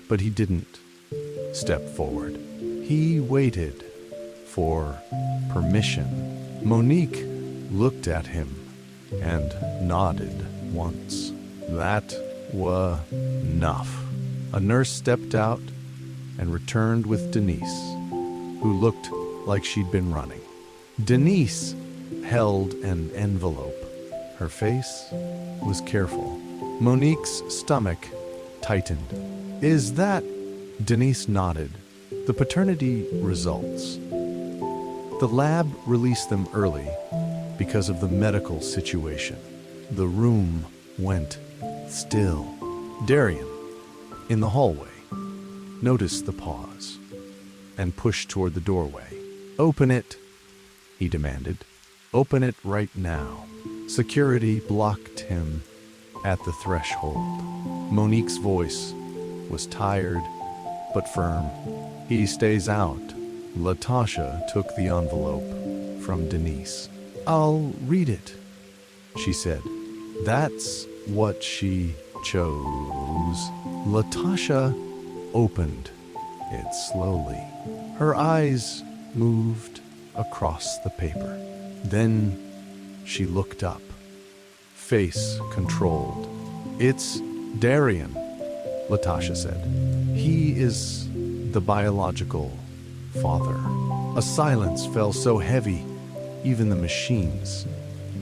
but he didn't step forward. He waited for permission. Monique looked at him and nodded once. That was enough. A nurse stepped out and returned with Denise, who looked like she'd been running. Denise held an envelope. Her face was careful. Monique's stomach tightened. "Is that?" Denise nodded. "The paternity results. The lab released them early because of the medical situation." The room went still. Darian, in the hallway, noticed the pause and pushed toward the doorway. "Open it," he demanded. "Open it right now." Security blocked him at the threshold. Monique's voice was tired but firm. "He stays out." Latasha took the envelope from Denise. "I'll read it," she said. That's what she chose. Latasha opened it slowly. Her eyes moved across the paper. Then she looked up, face controlled. "It's Darian," Latasha said. "He is the biological father." A silence fell so heavy, even the machines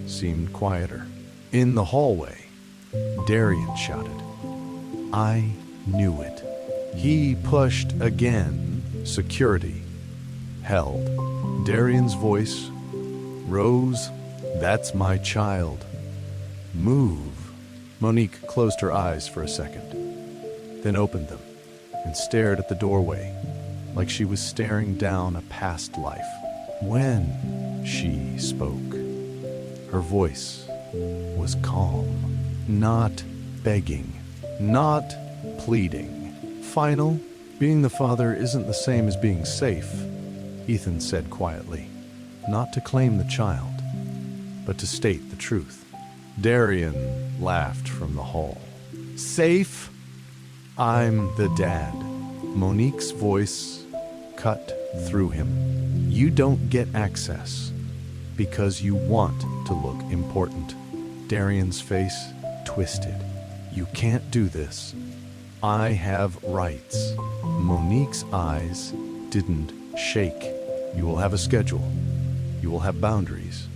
seemed quieter. In the hallway, Darian shouted, "I knew it." He pushed again. Security held. Darian's voice rose. "That's my child. Move." Monique closed her eyes for a second, then opened them and stared at the doorway like she was staring down a past life. When she spoke, her voice was calm, not begging, not pleading. Final, being the father isn't the same as being safe, Ethan said quietly. Not to claim the child, but to state the truth. Darian laughed from the hall. Safe? I'm the dad. Monique's voice cut through him. You don't get access because you want to look important. Darian's face twisted. You can't do this. I have rights. Monique's eyes didn't shake. You will have a schedule. You will have boundaries.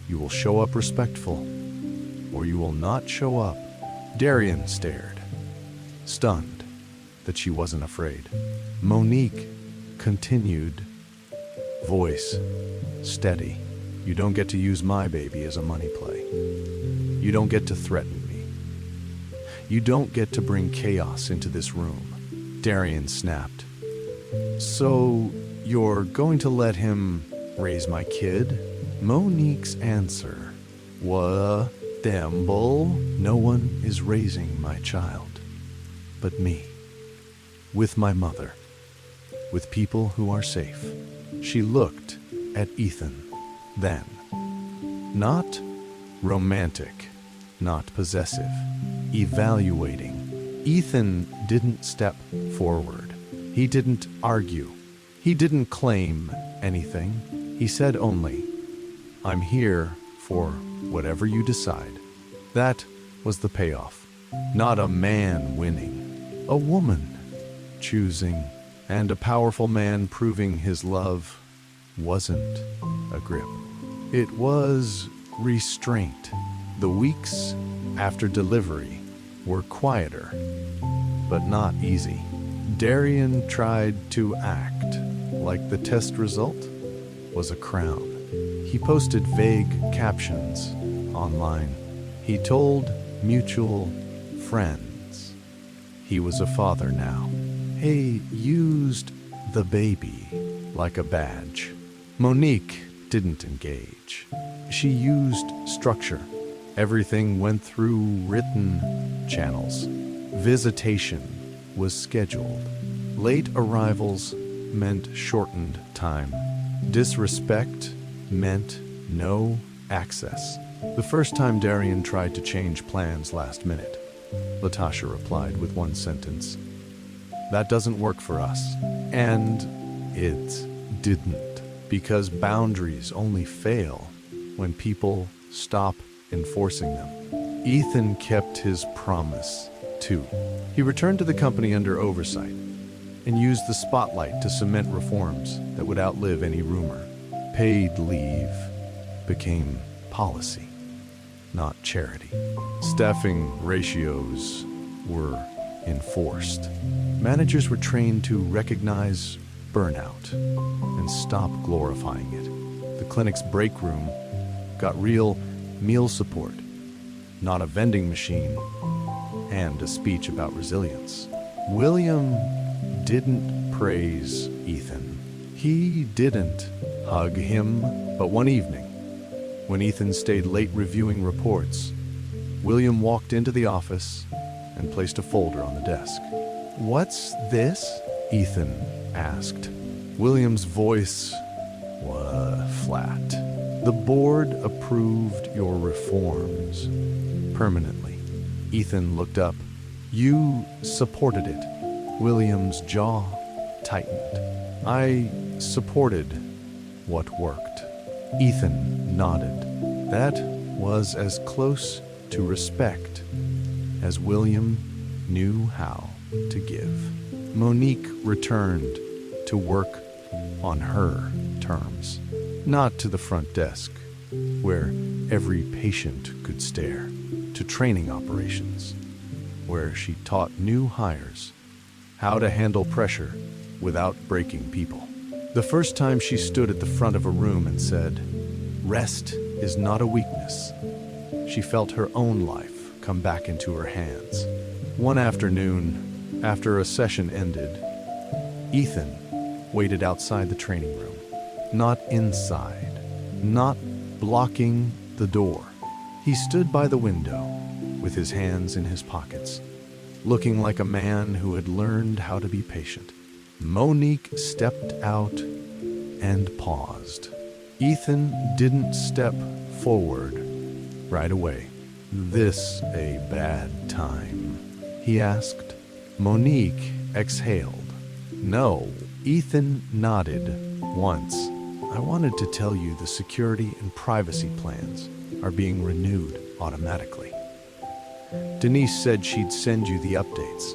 You will show up respectful, or you will not show up. Darian stared, stunned that she wasn't afraid. Monique continued, voice steady. You don't get to use my baby as a money play. You don't get to threaten me. You don't get to bring chaos into this room. Darian snapped. So you're going to let him raise my kid? Monique's answer was Demble. No one is raising my child but me. With my mother. With people who are safe. She looked at Ethan. Then. Not romantic, not possessive. Evaluating. Ethan didn't step forward. He didn't argue. He didn't claim anything. He said only, I'm here for whatever you decide. That was the payoff. Not a man winning. A woman choosing. And a powerful man proving his love wasn't a grip. It was restraint. The weeks after delivery were quieter, but not easy. Darian tried to act like the test result was a crown. He posted vague captions online. He told mutual friends he was a father now. He used the baby like a badge. Monique didn't engage. She used structure. Everything went through written channels. Visitation was scheduled. Late arrivals meant shortened time. Disrespect meant no access. The first time Darian tried to change plans last minute, Latasha replied with one sentence. That doesn't work for us. And it didn't. Because boundaries only fail when people stop enforcing them. Ethan kept his promise, too. He returned to the company under oversight and used the spotlight to cement reforms that would outlive any rumor. Paid leave became policy, not charity. Staffing ratios were enforced. Managers were trained to recognize burnout and stop glorifying it. The clinic's break room got real meal support, not a vending machine and a speech about resilience. William didn't praise Ethan. He didn't hug him, but one evening, when Ethan stayed late reviewing reports, William walked into the office and placed a folder on the desk. What's this? Ethan asked. William's voice was flat. The board approved your reforms permanently. Ethan looked up. You supported it. William's jaw tightened. I supported what worked. Ethan nodded. That was as close to respect as William knew how to give. Monique returned to work on her terms, not to the front desk, where every patient could stare, to training operations, where she taught new hires how to handle pressure without breaking people. The first time she stood at the front of a room and said, "Rest is not a weakness," she felt her own life come back into her hands. One afternoon, after a session ended, Ethan waited outside the training room. Not inside, not blocking the door. He stood by the window with his hands in his pockets, looking like a man who had learned how to be patient. Monique stepped out and paused. Ethan didn't step forward right away. "This a bad time?" he asked. Monique exhaled. "No." Ethan nodded once. "I wanted to tell you the security and privacy plans are being renewed automatically. Denise said she'd send you the updates."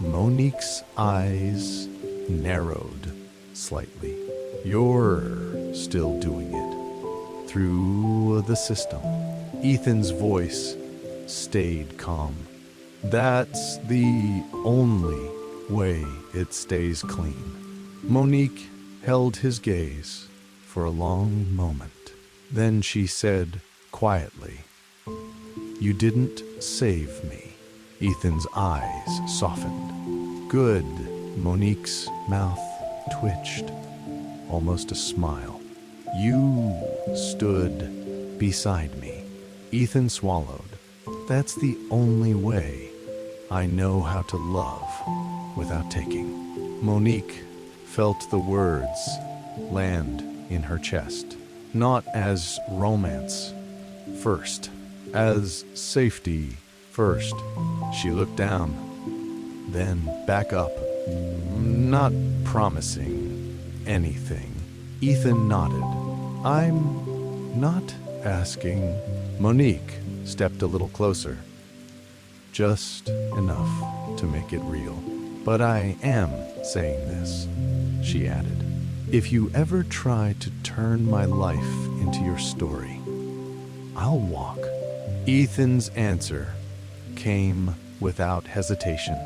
Monique's eyes narrowed slightly. "You're still doing it through the system." Ethan's voice stayed calm. "That's the only way it stays clean." Monique held his gaze for a long moment. Then she said quietly, "You didn't save me." Ethan's eyes softened. "Good." Monique's mouth twitched, almost a smile. "You stood beside me." Ethan swallowed. "That's the only way I know how to love without taking." Monique felt the words land in her chest, not as romance first, as safety first. She looked down, then back up, not promising anything. Ethan nodded. "I'm not asking." Monique stepped a little closer, just enough to make it real. "But I am saying this," she added. "If you ever try to turn my life into your story, I'll walk." Ethan's answer came without hesitation.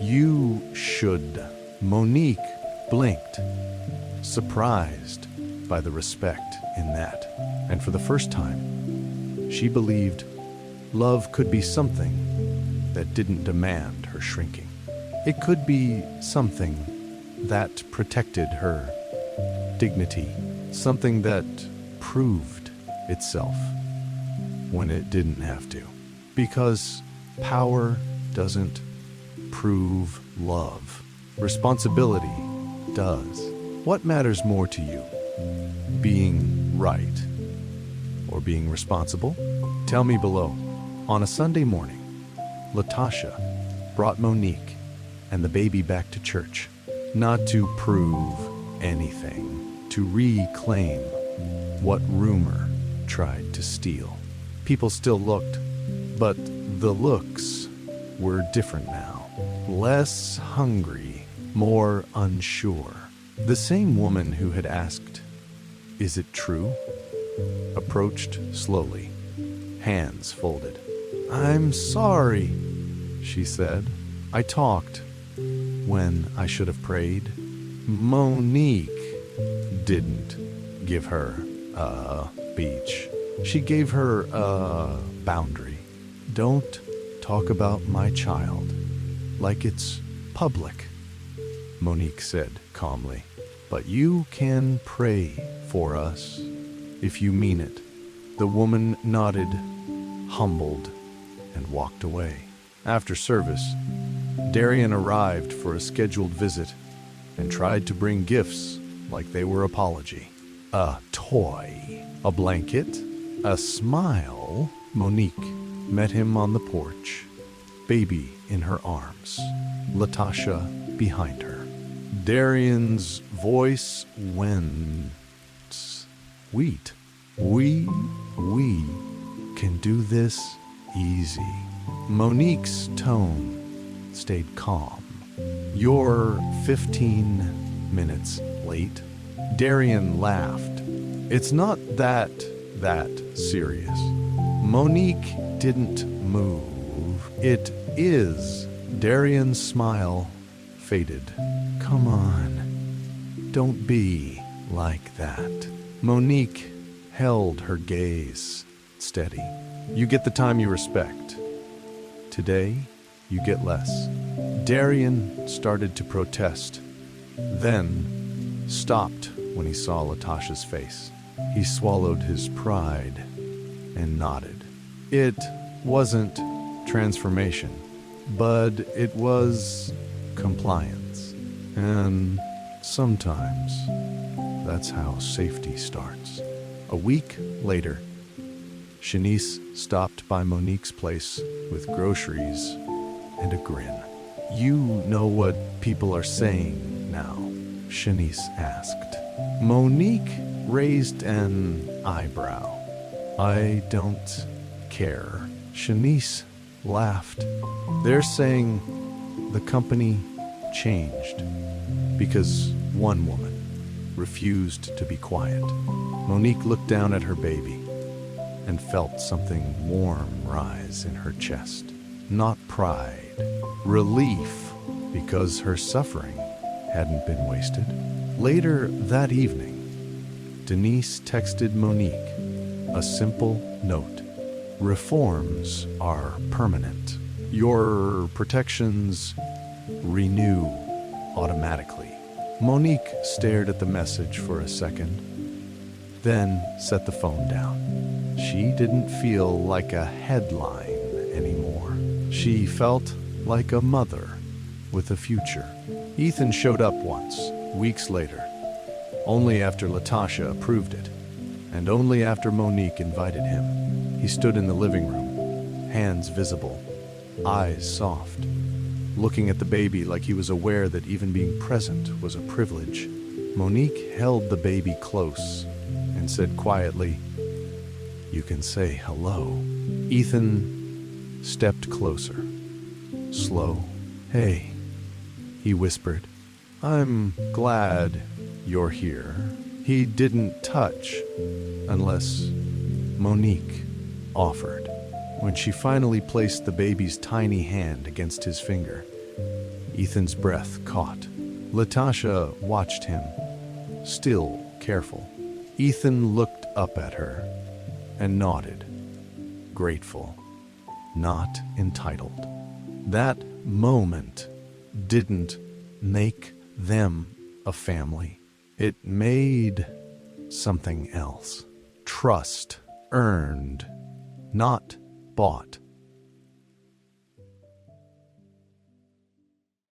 "You should." Monique blinked, surprised by the respect in that. And for the first time, she believed love could be something that didn't demand her shrinking. It could be something that protected her dignity, something that proved itself when it didn't have to. Because power doesn't prove love. Responsibility does. What matters more to you? Being right or being responsible? Tell me below. On a Sunday morning, Latasha brought Monique and the baby back to church, not to prove anything, to reclaim what rumor tried to steal. People still looked, but the looks were different now. Less hungry, more unsure. The same woman who had asked, "Is it true?" approached slowly, hands folded. "I'm sorry," she said. "I talked when I should have prayed." Monique didn't give her a beach. She gave her a boundary. "Don't talk about my child like it's public," Monique said calmly. "But you can pray for us if you mean it." The woman nodded, humbled, and walked away. After service, Darian arrived for a scheduled visit and tried to bring gifts like they were apology. A toy, a blanket, a smile. Monique met him on the porch, baby in her arms, Latasha behind her. Darian's voice went sweet. We can do this easy." Monique's tone stayed calm. "You're 15 minutes late." Darian laughed. "It's not that serious." Monique didn't move. "It is." Darian's smile faded. "Come on, don't be like that." Monique held her gaze steady. "You get the time you respect. Today, you get less." Darian started to protest, then stopped when he saw Latasha's face. He swallowed his pride and nodded. It wasn't transformation, but it was compliance. And sometimes that's how safety starts. A week later, Shanice stopped by Monique's place with groceries and a grin. "You know what people are saying now?" Shanice asked. Monique raised an eyebrow. "I don't care." Shanice laughed. "They're saying the company changed because one woman refused to be quiet." Monique looked down at her baby and felt something warm rise in her chest. Not pride, relief, because her suffering hadn't been wasted. Later that evening, Denise texted Monique a simple note. "Reforms are permanent. Your protections renew automatically." Monique stared at the message for a second, then set the phone down. She didn't feel like a headline anymore. She felt like a mother with a future. Ethan showed up once, weeks later, only after Latasha approved it, and only after Monique invited him. He stood in the living room, hands visible, eyes soft, looking at the baby like he was aware that even being present was a privilege. Monique held the baby close and said quietly, "You can say hello." Ethan stepped closer, slow. "Hey," he whispered. "I'm glad you're here." He didn't touch unless Monique offered. When she finally placed the baby's tiny hand against his finger, Ethan's breath caught. Latasha watched him, still careful. Ethan looked up at her and nodded, grateful, not entitled. That moment didn't make them a family. It made something else. Trust earned, not bought.